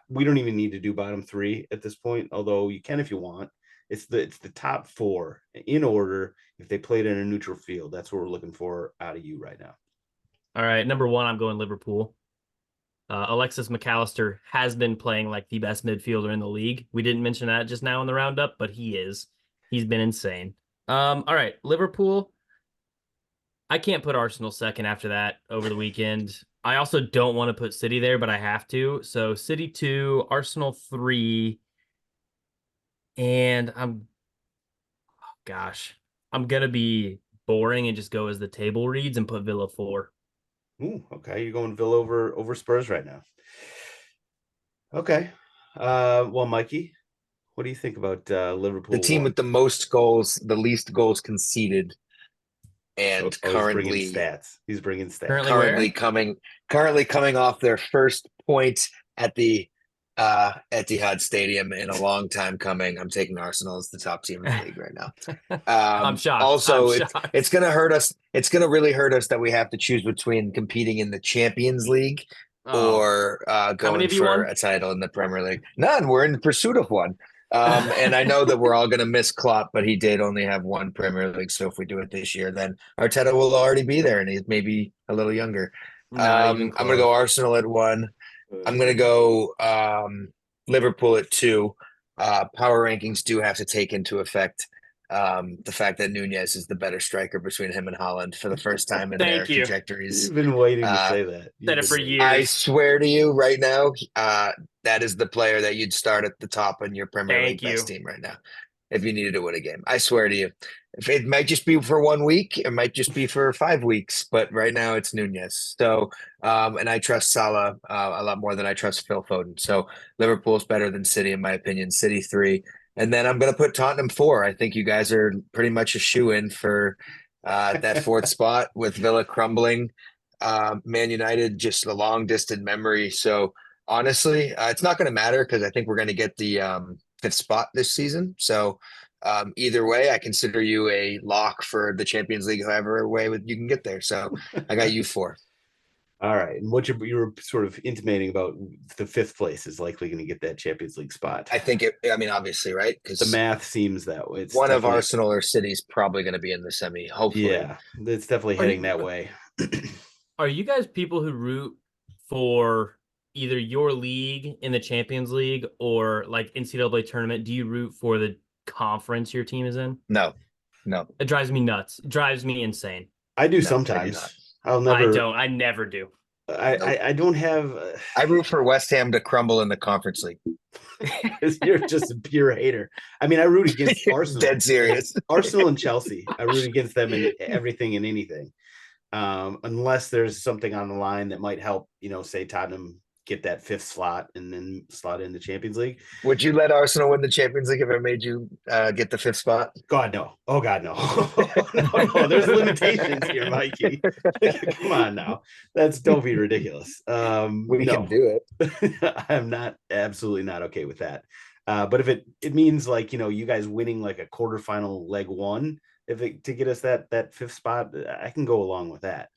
We don't even need to do bottom 3 at this point, although you can if you want. It's the top 4 in order. If they played in a neutral field, that's what we're looking for out of you right now. All right, number 1, I'm going Liverpool. Alexis McAllister has been playing like the best midfielder in the league. We didn't mention that just now in the roundup, but he is. He's been insane. All right, Liverpool. I can't put Arsenal second after that over the weekend. I also don't want to put City there, but I have to. So City 2, Arsenal 3, and I'm gonna be boring and just go as the table reads and put Villa 4. Ooh, okay. You're going Villa over Spurs right now. Okay. Well, Mikey, what do you think about The Liverpool team 1? with the most goals, the least goals conceded, Oh, and he's bringing stats. He's bringing stats. Currently where? currently coming off their first point at the Etihad Stadium in a long time coming. I'm taking Arsenal as the top team in the league right now. I'm shocked. Also, I'm it's shocked. it's going to hurt us. It's going to really hurt us that we have to choose between competing in the Champions League Oh, or how many going have you for won? a title in the Premier League. None. We're in pursuit of one. And I know that we're all going to miss Klopp, but he did only have one Premier League. So if we do it this year, then Arteta will already be there, and he's maybe a little younger. Not even I'm going to go close. Arsenal at 1. I'm going to go Liverpool at 2. Power rankings do have to take into effect the fact that Nunez is the better striker between him and Holland for the first time in their Thank you. trajectories. You've been waiting to Uh, say that. Said it for I years. swear to you right now, that is the player that you'd start at the top in your Premier League Thank best you. team right now if you needed to win a game. I swear to you. If it might just be for 1 week, it might just be for 5 weeks, but right now it's Nunez. So, and I trust Salah a lot more than I trust Phil Foden. So Liverpool's better than City in my opinion. City 3, and then I'm going to put Tottenham 4. I think you guys are pretty much a shoe-in for that fourth spot with Villa crumbling. Man United, just a long distant memory. So honestly, it's not going to matter because I think we're going to get the fifth spot this season. So either way, I consider you a lock for the Champions League, however way you can get there. So I got you 4. All right. And what you were sort of intimating about the 5th place is likely going to get that Champions League spot. I think I mean, obviously, right? The Because math seems that way. It's one of definitely, Arsenal or City's probably going to be in the semi, hopefully. yeah, it's definitely Are heading you that way. are you guys people who root for either your league in the Champions League or like NCAA tournament? Do you root for the conference your team is in? No, no, It drives me nuts. It drives me insane. I do no, I do sometimes. not. I'll I never. don't. I never do. Nope. I don't have. I root for West Ham to crumble in the Conference League. You're just a pure hater. I mean, I root against Arsenal. Dead serious. Arsenal and Chelsea. I root against them in everything and anything. Unless there's something on the line that might help, say Tottenham get that 5th slot and then slot in the Champions League. Would you let Arsenal win the Champions League if it made you get the 5th spot? God, no. Oh, God, no. No. There's limitations here, Mikey. Come on now. Don't be ridiculous. We can do it. I'm absolutely not okay with that. But if it means like, you guys winning like a quarterfinal leg 1, to get us that 5th spot, I can go along with that.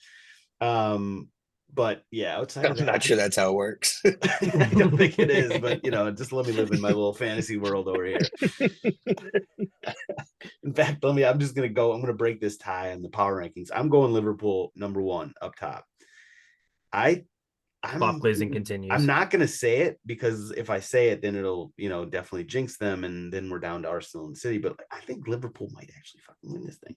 But yeah, outside of that, I'm not sure that's how it works. I don't think it is, but just let me live in my little fantasy world over here. In fact, I'm just gonna go. I'm gonna break this tie on the power rankings. I'm going Liverpool number 1 up top. Bob Glazing continues. I'm not gonna say it because if I say it, then it'll definitely jinx them, and then we're down to Arsenal and City. But I think Liverpool might actually fucking win this thing.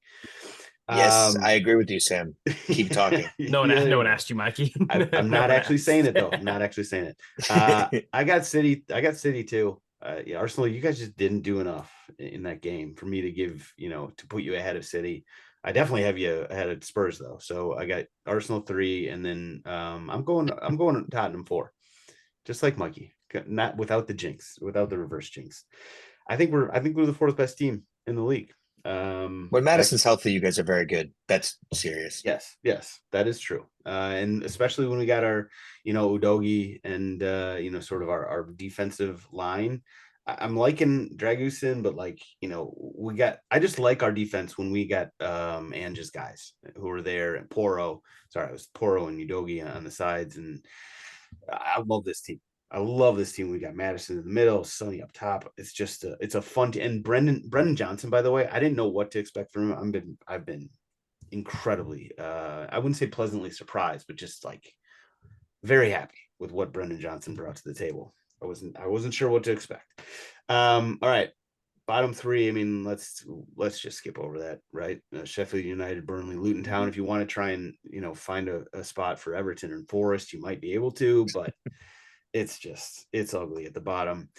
Yes, I agree with you, Sam. Keep talking. No one asked you, Mikey. I'm not actually saying it though. I'm not actually saying it. I got City. I got City too. Yeah, Arsenal, you guys just didn't do enough in that game for me to give, to put you ahead of City. I definitely have you ahead of Spurs though. So I got Arsenal 3, and then I'm going Tottenham 4, just like Mikey. Not without the jinx, without the reverse jinx. I think we're the 4th best team in the league. When Madison's healthy, you guys are very good. That's serious. Yes, that is true. And especially when we got our, Udogi and sort of our defensive line. I'm liking Dragusin, but I just like our defense when we got Ange's guys who were there, and Poro. Sorry, it was Poro and Udogi on the sides, and I love this team. We got Madison in the middle, Sonny up top. It's just it's a fun and Brendan Johnson, by the way, I didn't know what to expect from him. I've been incredibly I wouldn't say pleasantly surprised, but just like very happy with what Brendan Johnson brought to the table. I wasn't sure what to expect. All right. bottom three, I mean, let's just skip over that, right? Sheffield United, Burnley, Luton Town. If you want to try and find a spot for Everton and Forest, you might be able to, but it's ugly at the bottom.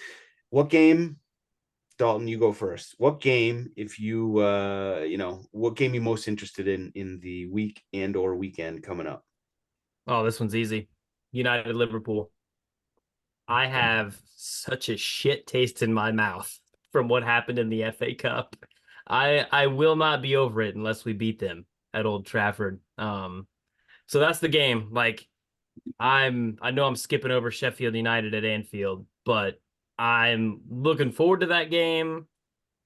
What game, Dalton? You go first. What game, if you what game you most interested in the week and or weekend coming up? Oh, this one's easy. United Liverpool. I have such a shit taste in my mouth from what happened in the FA Cup. I will not be over it unless we beat them at Old Trafford. So that's the game. Like I know I'm skipping over Sheffield United at Anfield, but I'm looking forward to that game.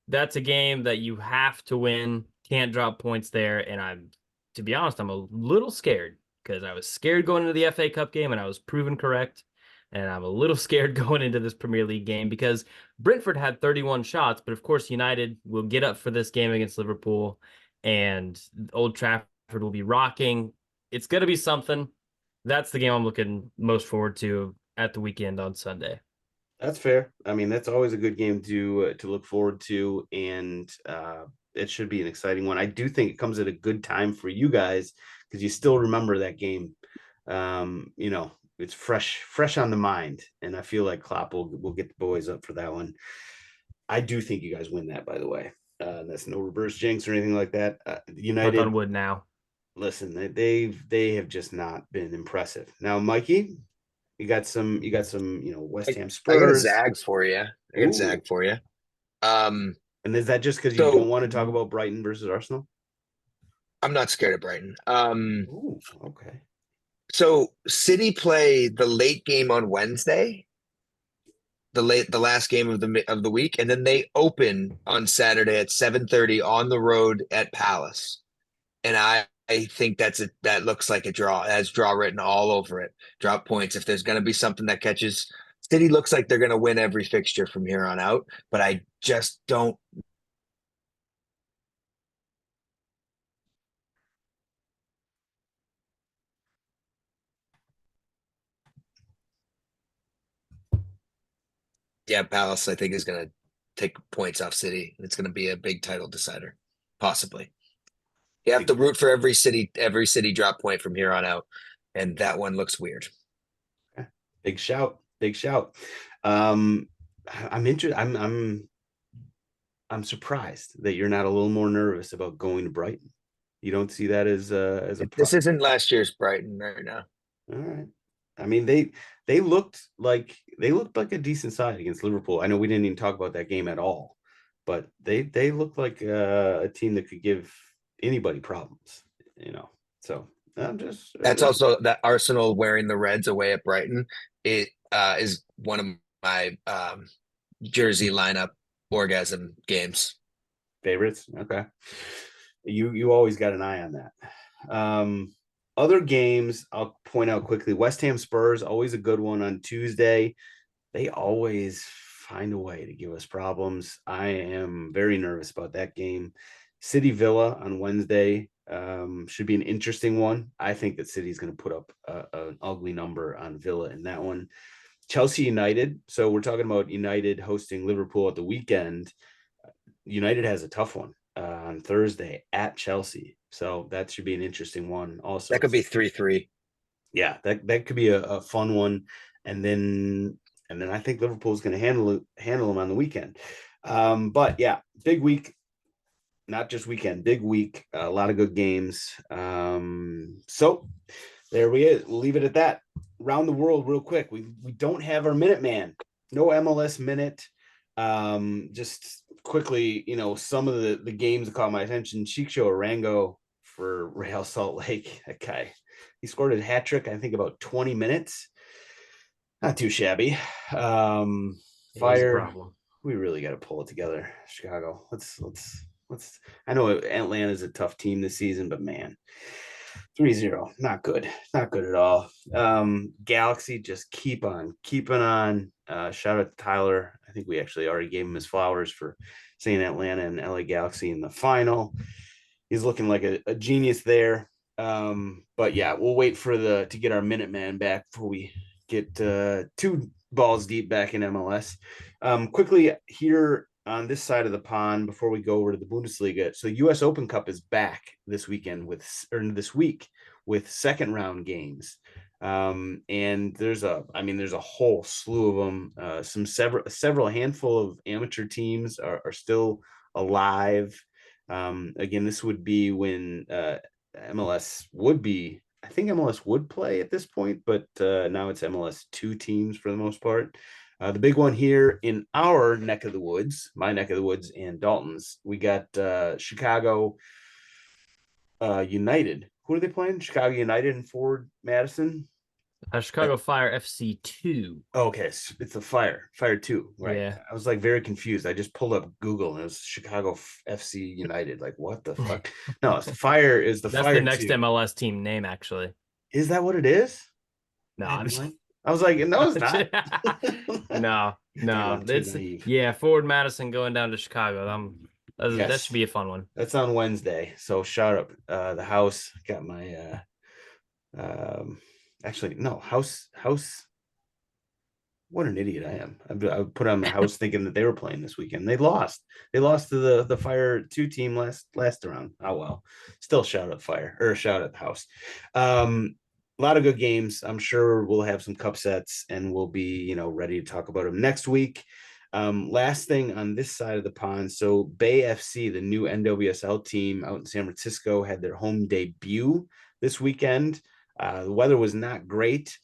That's a game that you have to win. Can't drop points there. And to be honest, I'm a little scared because I was scared going into the FA Cup game and I was proven correct. And I'm a little scared going into this Premier League game because Brentford had 31 shots, but of course United will get up for this game against Liverpool and Old Trafford will be rocking. It's going to be something. That's the game I'm looking most forward to at the weekend on Sunday. That's fair. I mean, that's always a good game to look forward to, and it should be an exciting one. I do think it comes at a good time for you guys because you still remember that game. It's fresh on the mind, and I feel like Klopp will get the boys up for that one. I do think you guys win that, by the way. That's no reverse jinx or anything like that. United, Knock on wood now. listen, they have just not been impressive. Now, Mikey, you got some West Ham I got a Spurs. zag for you. I got a Ooh. zag for you. And is that just because you So- don't want to talk about Brighton versus Arsenal? I'm not scared of Brighton. Ooh, okay. So City play the late game on Wednesday, the last game of the week, and then they open on Saturday at 7:30 on the road at Palace. And I think that looks like a draw. It has draw written all over it. Drop points. If there's going to be something that catches, City looks like they're going to win every fixture from here on out, but I just don't. Yeah, Palace, I think, is going to take points off City. It's going to be a big title decider, possibly. You have to root for every city drop point from here on out, and that one looks weird. Big shout. I'm interested. I'm surprised that you're not a little more nervous about going to Brighton. You don't see that as a This isn't last year's Brighton right now. All right. I mean, they looked like a decent side against Liverpool. I know we didn't even talk about that game at all, but they looked like a team that could give anybody problems. So I'm just. That's also that Arsenal wearing the Reds away at Brighton. It is one of my jersey lineup orgasm games. Favorites. Okay. You always got an eye on that. Other games I'll point out quickly. West Ham Spurs, always a good one on Tuesday. They always find a way to give us problems. I am very nervous about that game. City Villa on Wednesday should be an interesting one. I think that City's going to put up an ugly number on Villa in that one. Chelsea United. So we're talking about United hosting Liverpool at the weekend. United has a tough one on Thursday at Chelsea. So that should be an interesting one also. That could be 3-3. Yeah, that could be a fun one. And then I think Liverpool's going to handle them on the weekend. But yeah, big week, not just weekend, big week, a lot of good games. So there we is. We'll leave it at that. Round the world real quick. We don't have our minute man. No MLS minute. Just quickly, some of the games that caught my attention. Chicho Arango for Real Salt Lake. That guy, he scored a hat trick, I think, about 20 minutes. Not too shabby. Fire. We really got to pull it together, Chicago. Let's. I know Atlanta is a tough team this season, but man, 3-0, not good at all. Galaxy just keep on keeping on. Shout out to Tyler. I think we actually already gave him his flowers for saying Atlanta and LA Galaxy in the final. He's looking like a genius there. But yeah, we'll wait to get our Minuteman back before we get two balls deep back in MLS. Quickly here, on this side of the pond, before we go over to the Bundesliga, so U.S. Open Cup is back this week with second round games. And there's a whole slew of them. Several handful of amateur teams are still alive. Again, this would be when MLS would be. I think MLS would play at this point, but now it's MLS 2 teams for the most part. The big one here in our neck of the woods, my neck of the woods and Dalton's, we got Chicago United. Who are they playing? Chicago United and Forward Madison. Chicago Fire FC 2. Okay, it's a Fire 2, right? Yeah. I was like very confused. I just pulled up Google and it was Chicago FC United. Like, what the fuck? No, it's Fire is the That's Fire the next 2. MLS team name, actually. Is that what it is? No, I was like, no, it's not. no. It's Forward Madison going down to Chicago. That should be a fun one. That's on Wednesday. So shout out the house. Got my house. What an idiot I am. I put on my house thinking that they were playing this weekend. They lost. They lost to the Fire 2 team last round. Oh well. Still shout out Fire, or shout out the house. A lot of good games. I'm sure we'll have some cup sets and we'll be, ready to talk about them next week. Last thing on this side of the pond. So Bay FC, the new NWSL team out in San Francisco, had their home debut this weekend. The weather was not great,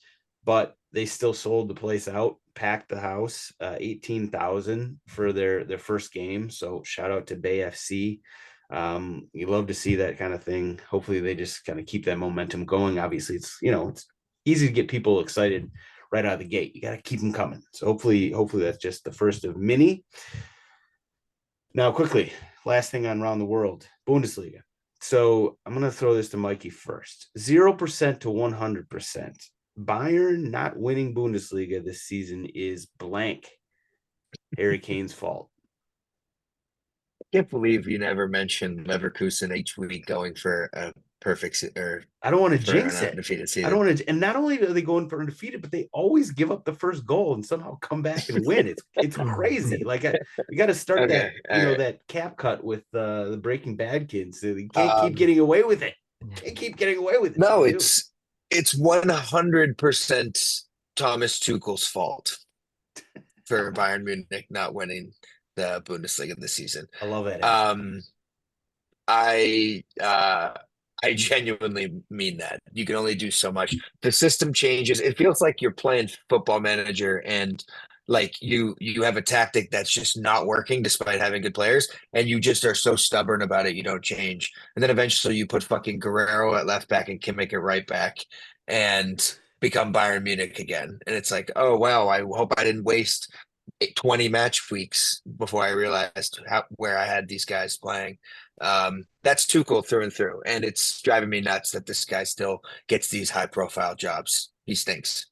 but they still sold the place out, packed the house, 18,000 for their first game. So shout out to Bay FC. You love to see that kind of thing. Hopefully they just kind of keep that momentum going. Obviously it's easy to get people excited right out of the gate. You got to keep them coming. So hopefully that's just the first of many. Now quickly, last thing on Around the World, Bundesliga. So I'm going to throw this to Mikey first. 0% to 100%. Bayern not winning Bundesliga this season is blank. Harry Kane's fault. I can't believe you never mentioned Leverkusen each week going for a perfect I don't want to jinx it. Undefeated season. I don't want to, and not only are they going for undefeated, but they always give up the first goal and somehow come back and win. It's crazy. Like we got to start that cap cut with the Breaking Bad kids. So you can't keep getting away with it. Can't keep getting away with it. No, it's 100% Thomas Tuchel's fault for Bayern Munich not winning the Bundesliga this season. I love it. I genuinely mean that. You can only do so much. The system changes. It feels like you're playing Football Manager and like you have a tactic that's just not working despite having good players, and you just are so stubborn about it you don't change. And then eventually you put fucking Guerrero at left back and Kimmich at right back and become Bayern Munich again. And it's like, oh wow, I hope I didn't waste 20 match weeks before I realized where I had these guys playing. That's Tuchel through and through, and it's driving me nuts that this guy still gets these high profile jobs. He stinks.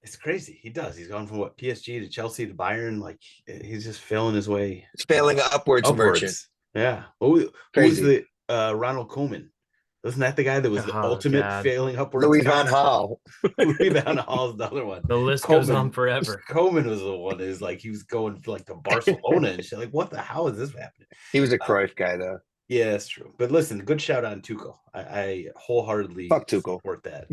It's crazy. He does. He's gone from PSG to Chelsea to Bayern. Like he's just failing his way. He's failing upwards. Merchant. Yeah. Who's the Ronald Koeman? Wasn't that the guy that was the ultimate failing upwards? Louis Van Gaal. Louis Van Gaal is the other one. The list goes on forever. Koeman was the one that was like he was going like to Barcelona and shit. Like, what the hell is this happening? He was a Cruyff guy though. Yeah, that's true. But listen, good shout out on Tuchel. I wholeheartedly support that.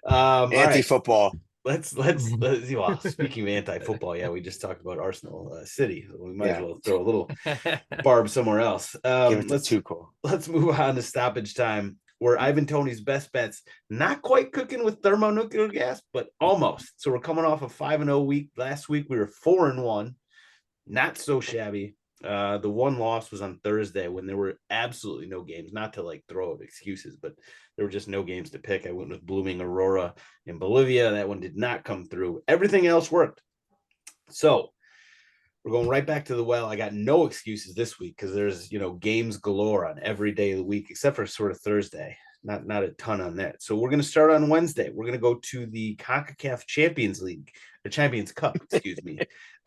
Anti-football. Let's well, speaking of anti-football, yeah, we just talked about Arsenal City. So we might as well throw a little barb somewhere else. Let's move on to stoppage time, where Ivan Toney's best bets not quite cooking with thermonuclear gas, but almost. So we're coming off a 5-0 week. Last week we were 4-1, not so shabby. The one loss was on Thursday when there were absolutely no games, not to like throw up excuses, but there were just no games to pick. I went with Blooming Aurora in Bolivia. That one did not come through. Everything else worked. So we're going right back to the well. I got no excuses this week because there's, games galore on every day of the week, except for sort of Thursday. Not a ton on that. So we're going to start on Wednesday. We're going to go to the CONCACAF Champions League, or Champions Cup, excuse me.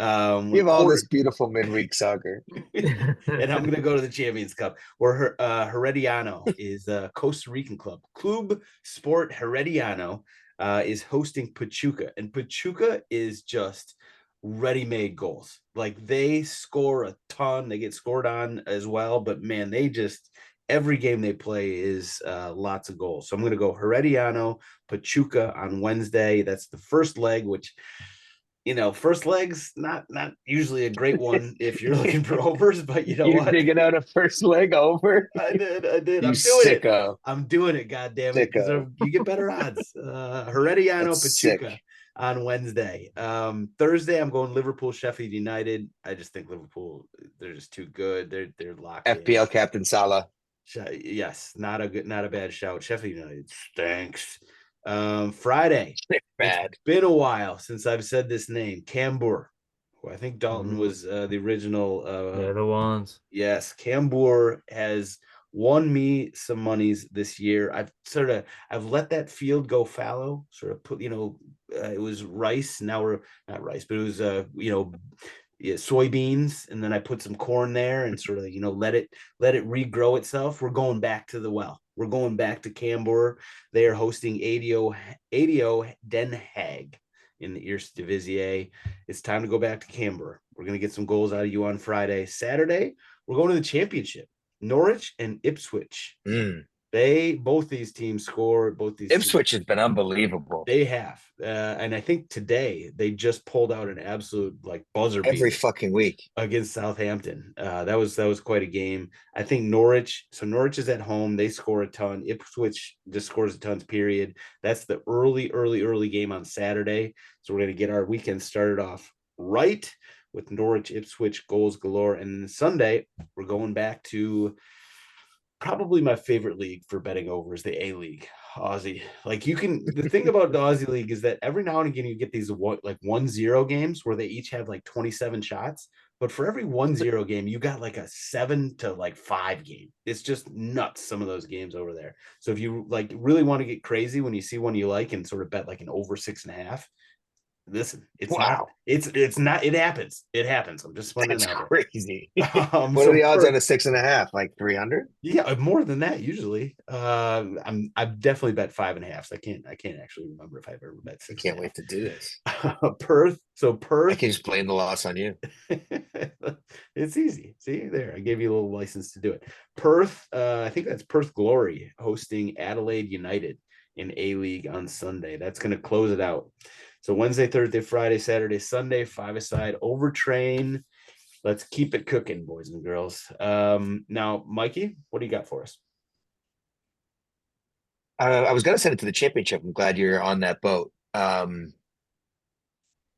You have all this beautiful midweek soccer. And I'm going to go to the Champions Cup, where Herediano is a Costa Rican club. Club Sport Herediano is hosting Pachuca. And Pachuca is just ready-made goals. Like they score a ton, they get scored on as well, but man, they just every game they play is lots of goals. So I'm going to go Herediano, Pachuca on Wednesday. That's the first leg, which first leg's not usually a great one if you're looking for overs, but you know You're what? digging out a first leg over. I did. You I'm doing sicko. it. I'm doing it. God damn it! Because Sicko. you get better odds. Herediano, That's Pachuca sick. on Wednesday. Thursday, I'm going Liverpool, Sheffield United. I just think Liverpool, they're just too good. They're locked in. FPL captain Salah. Yes, not a bad shout. Sheffield United stinks. Friday, Bad. it's been a while since I've said this name, Cambour, who I think Dalton was the original. They're the ones. Yes, Cambour has won me some monies this year. I've let that field go fallow. Sort of put, it was rice. Now we're not rice, but it was soybeans, and then I put some corn there and sort of let it regrow itself. We're going back to the well. We're going back to Cambour. They are hosting ADO Den Haag in the Eerste Divisie. It's time to go back to Cambour. We're going to get some goals out of you on Friday. Saturday, we're going to the championship. Norwich and Ipswich. Both these teams score. Ipswich has been unbelievable. They have, and I think today they just pulled out an absolute buzzer beater every fucking week against Southampton. That was quite a game. I think Norwich. So Norwich is at home. They score a ton. Ipswich just scores a ton. Period. That's the early game on Saturday. So we're going to get our weekend started off right with Norwich, Ipswich, goals galore, and then Sunday we're going back to probably my favorite league for betting over is the A-League, Aussie. The thing about the Aussie League is that every now and again you get these 1-0 games where they each have 27 shots, but for every 1-0 game you got a 7 to 5 game. It's just nuts, some of those games over there. So if you really want to get crazy when you see one you like and sort of bet an over 6.5, listen, it happens. I'm just putting it out there. Crazy. What are the odds on a 6.5? 300? Yeah, more than that usually. I've definitely bet 5.5. So I can't actually remember if I've ever bet 6. I can't wait to do this. Perth. I can just blame the loss on you. It's easy. See there, I gave you a little license to do it. Perth. I think that's Perth Glory hosting Adelaide United in A-League on Sunday. That's going to close it out. So Wednesday, Thursday, Friday, Saturday, Sunday, 5-a-side, overtrain. Let's keep it cooking, boys and girls. Now, Mikey, what do you got for us? I was going to send it to the championship. I'm glad you're on that boat.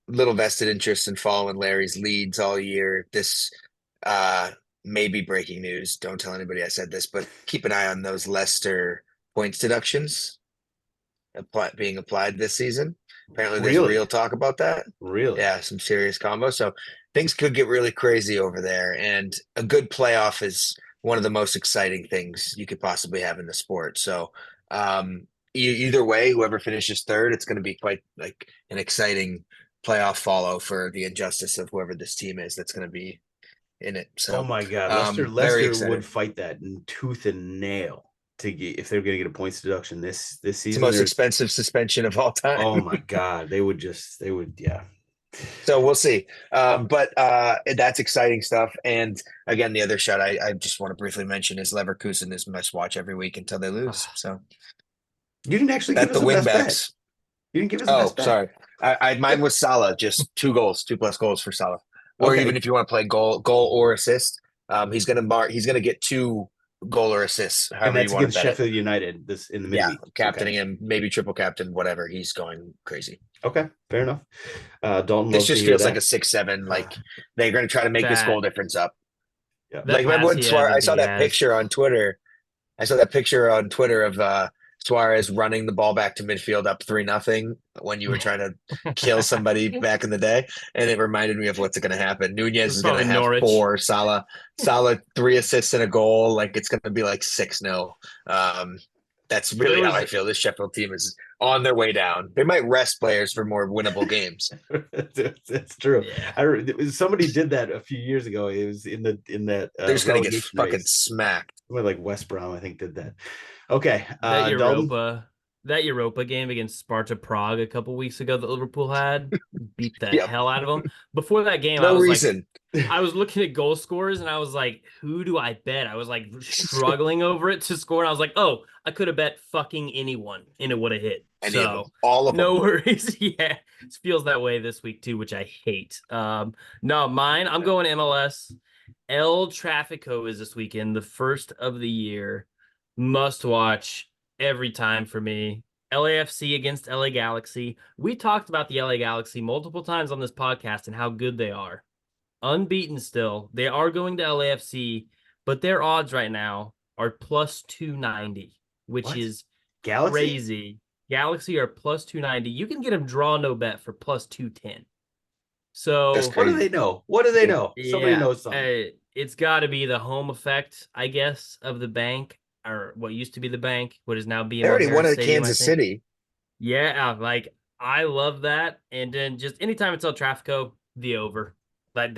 Little vested interest in following Larry's leads all year. This may be breaking news. Don't tell anybody I said this, but keep an eye on those Leicester points deductions being applied this season. Apparently there's real talk about that. Really? Yeah, some serious combo. So things could get really crazy over there. And a good playoff is one of the most exciting things you could possibly have in the sport. So either way, whoever finishes third, it's going to be quite an exciting playoff follow for the injustice of whoever this team is that's going to be in it. So, oh my God, Leicester would fight that in tooth and nail if they're going to get a points deduction this season. It's the most expensive suspension of all time. Oh my God, they would, yeah. So we'll see. But that's exciting stuff. And again, the other shot I just want to briefly mention is Leverkusen is must watch every week until they lose. So you didn't actually give us the the win best backs. Bet. You didn't give us the best bet. Sorry. Mine was Salah, just 2+ goals for Salah. Or even if you want to play goal or assist, he's gonna get 2 goal or assists. And that's against Sheffield United this in the midweek. Captaining him, maybe triple captain, whatever. He's going crazy. Okay, fair enough. Dalton, this just feels like a 6-7. They're going to try to make this goal difference up. Yeah. Remember when I saw that picture on Twitter. I saw that picture on Twitter of Suarez running the ball back to midfield up 3-0 when you were trying to kill somebody back in the day, and it reminded me of what's going to happen. Nunez is going to have Norwich. 4, Salah 3 assists and a goal. It's going to be 6-0. That's really how I feel. This Sheffield team is on their way down. They might rest players for more winnable games. That's true. Yeah. Somebody did that a few years ago. It was in that. They're just going to get fucking smacked. Somebody like West Brom, I think, did that. Okay, Europa. that Europa game against Sparta Prague a couple weeks ago that Liverpool had beat the Yep. hell out of them. Before that game, No reason. I was looking at goal scorers and I was like, who do I bet? I was like struggling over it to score. And I was like, oh, I could have bet fucking anyone and it would have hit. Any of them. So All of no them. worries. Yeah. It feels that way this week too, which I hate. No, mine, I'm going MLS. El Trafico is this weekend, the first of the year. Must watch every time for me. LAFC against LA Galaxy. We talked about the LA Galaxy multiple times on this podcast and how good they are. Unbeaten still. They are going to LAFC, but their odds right now are plus 290, which What? is Galaxy? crazy. Galaxy are plus 290. You can get them draw no bet for plus 210. So That's What do crazy. they know? What do they know? Somebody yeah, knows something. it's got to be the home effect, I guess, of the bank, or what used to be the bank, what is now They already won BMO-Harris at Stadium, I Kansas think. City. Yeah, like I love that. And then just anytime it's El Trafico, the over. But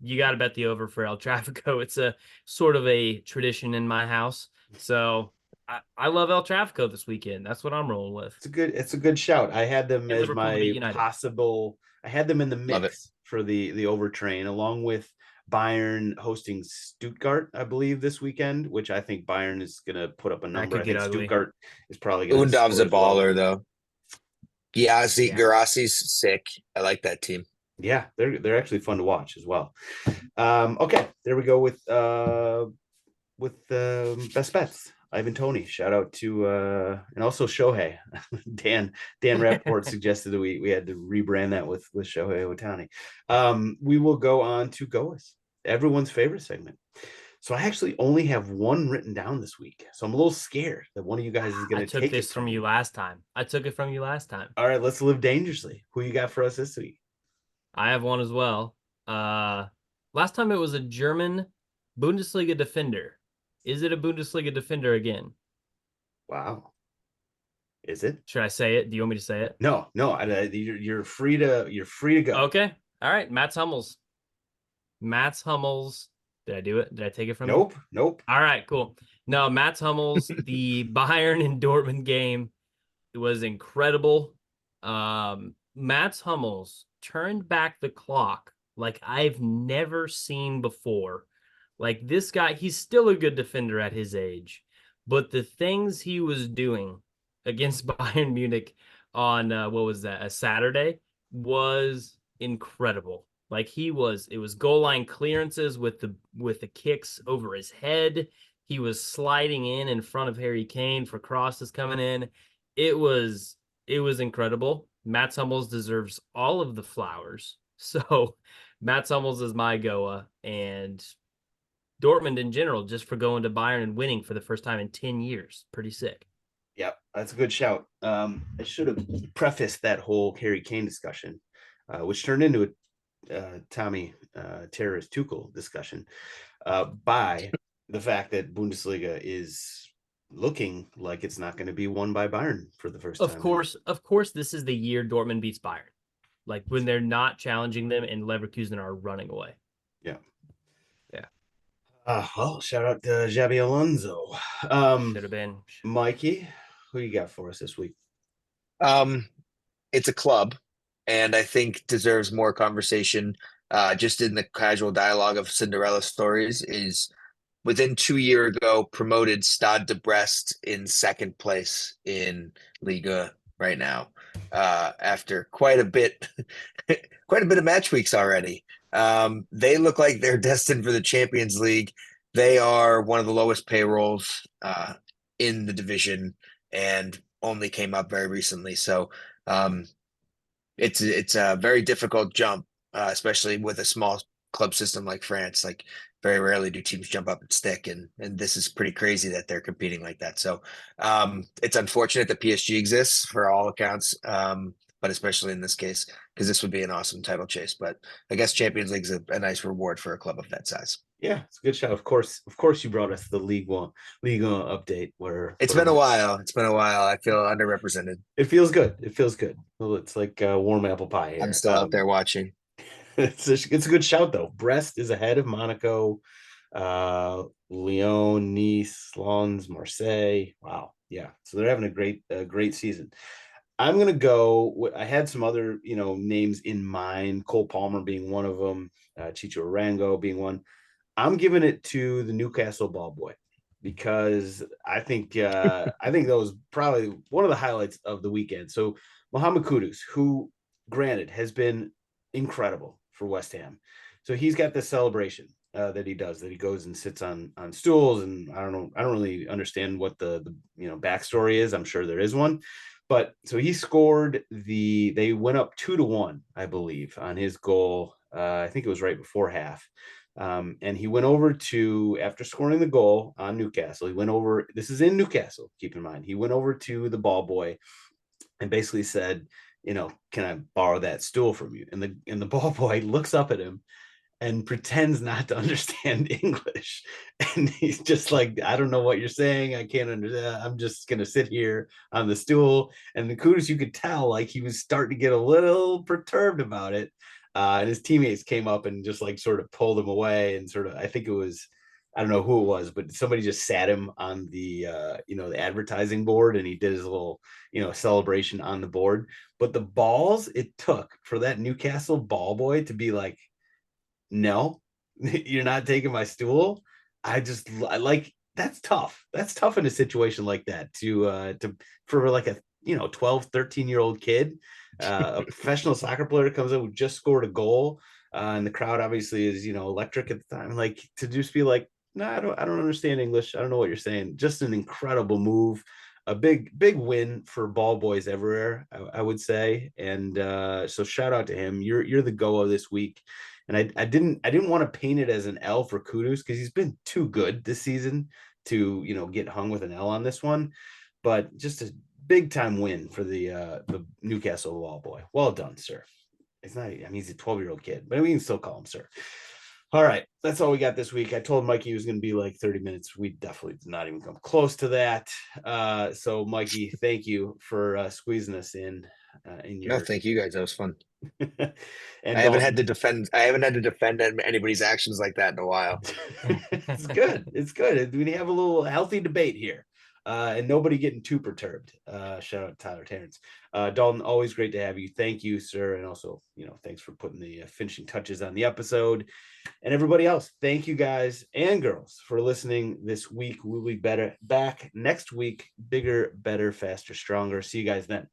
you got to bet the over for El Trafico. It's a sort of a tradition in my house. So I love El Trafico this weekend. That's what I'm rolling with. It's a good shout. I had them And as Liverpool to beat my United. possible. I had them in the Love it. mix for the overtrain, along with Bayern hosting Stuttgart, I believe, this weekend, which I think Bayern is going to put up a number. could I get think ugly. Stuttgart is probably going to Undov's score a as well. baller, though. Giazzi, Yeah. Garassi's sick. I like that team. Yeah, they're actually fun to watch as well. Okay, there we go with best bets. Ivan Toney, shout out to and also Shohei. Dan Rappaport suggested that we had to rebrand that with Shohei Ohtani. We will go on to GOAWs, everyone's favorite segment. So I actually only have one written down this week, so I'm a little scared that one of you guys is going to take it. I took this from you last time. All right, let's live dangerously. Who you got for us this week? I have one as well. Last time it was a German Bundesliga defender. Is it a Bundesliga defender again? Wow. Is it? Should I say it? Do you want me to say it? No. You're free to go. Okay. All right. Mats Hummels. Did I do it? Did I take it from you? Nope. All right, cool. No, Mats Hummels, the Bayern and Dortmund game, it was incredible. Mats Hummels turned back the clock like I've never seen before. Like this guy, he's still a good defender at his age, but the things he was doing against Bayern Munich on what was that, a Saturday, was incredible. Like it was goal line clearances with the kicks over his head. He was sliding in front of Harry Kane for crosses coming in. It was incredible. Mats Hummels deserves all of the flowers. So Mats Hummels is my Goa, and Dortmund in general, just for going to Bayern and winning for the first time in 10 years. Pretty sick. Yep, that's a good shout. I should have prefaced that whole Harry Kane discussion, which turned into a Tommy terrorist Tuchel discussion, by the fact that Bundesliga is looking like it's not going to be won by Bayern for the first time. Of course, this is the year Dortmund beats Bayern. Like when they're not challenging them and Leverkusen are running away. Yeah. Yeah. Well, shout out to Xabi Alonso. Should have been. Mikey, who you got for us this week? It's a club, and I think deserves more conversation. Just in the casual dialogue of Cinderella stories, is within 2 years ago promoted Stade de Brest in second place in Liga right now, after quite a bit of match weeks already. They look like they're destined for the Champions League. They are one of the lowest payrolls in the division and only came up very recently. So it's a very difficult jump, especially with a small club system like France. Like very rarely do teams jump up and stick, and this is pretty crazy that they're competing like that. So it's unfortunate that PSG exists for all accounts, but especially in this case, because this would be an awesome title chase. But I guess Champions League is a nice reward for a club of that size. Yeah, it's a good show. Of course, you brought us the League One update where it's been a while. I feel underrepresented. It feels good. Well, it's like warm apple pie here. I'm still out there watching. It's a good shout though. Brest is ahead of Monaco, Lyon, Nice, Lens, Marseille. Wow, Yeah. So they're having a great season. I'm going to go. I had some other, names in mind, Cole Palmer being one of them, Chicho Arango being one. I'm giving it to the Newcastle ball boy because I think that was probably one of the highlights of the weekend. So Mohamed Kudus, who granted has been incredible for West Ham. So he's got this celebration that he does, that he goes and sits on stools. And I don't really understand what the backstory is. I'm sure there is one. But so he scored they went up 2-1, I believe, on his goal. I think it was right before half. And he went over after scoring the goal on Newcastle, this is in Newcastle, keep in mind, he went over to the ball boy and basically said, can I borrow that stool from you? And the ball boy looks up at him and pretends not to understand English. And he's just like, I don't know what you're saying. I can't understand. I'm just going to sit here on the stool. And the Kudus, you could tell like he was starting to get a little perturbed about it. And his teammates came up and just like sort of pulled him away and sort of, I think it was, I don't know who it was, but somebody just sat him on the, the advertising board, and he did his little, celebration on the board. But the balls it took for that Newcastle ball boy to be like, no, you're not taking my stool. I like, that's tough. That's tough in a situation like that for like a 12, 13-year-old kid, a professional soccer player comes in who just scored a goal, and the crowd obviously is electric at the time, like to just be like, no, I don't understand English, I don't know what you're saying. Just an incredible move, a big win for ball boys everywhere, I would say. And so shout out to him. You're the GOAW this week. And I didn't want to paint it as an L for Kudus because he's been too good this season to get hung with an L on this one. But just a big time win for the Newcastle ball boy. Well done, sir. It's not. I mean, he's a 12-year-old kid, but we can still call him sir. All right, that's all we got this week. I told Mikey it was going to be like 30 minutes. We definitely did not even come close to that. So, Mikey, thank you for squeezing us in your. No, thank you guys. That was fun. And I haven't had to defend anybody's actions like that in a while. It's good. It's good. We have a little healthy debate here, and nobody getting too perturbed. Shout out to Tyler Terrence. Dalton, always great to have you. Thank you, sir. And also, thanks for putting the finishing touches on the episode. And everybody else, thank you guys and girls for listening this week. We'll be back next week. Bigger, better, faster, stronger. See you guys then.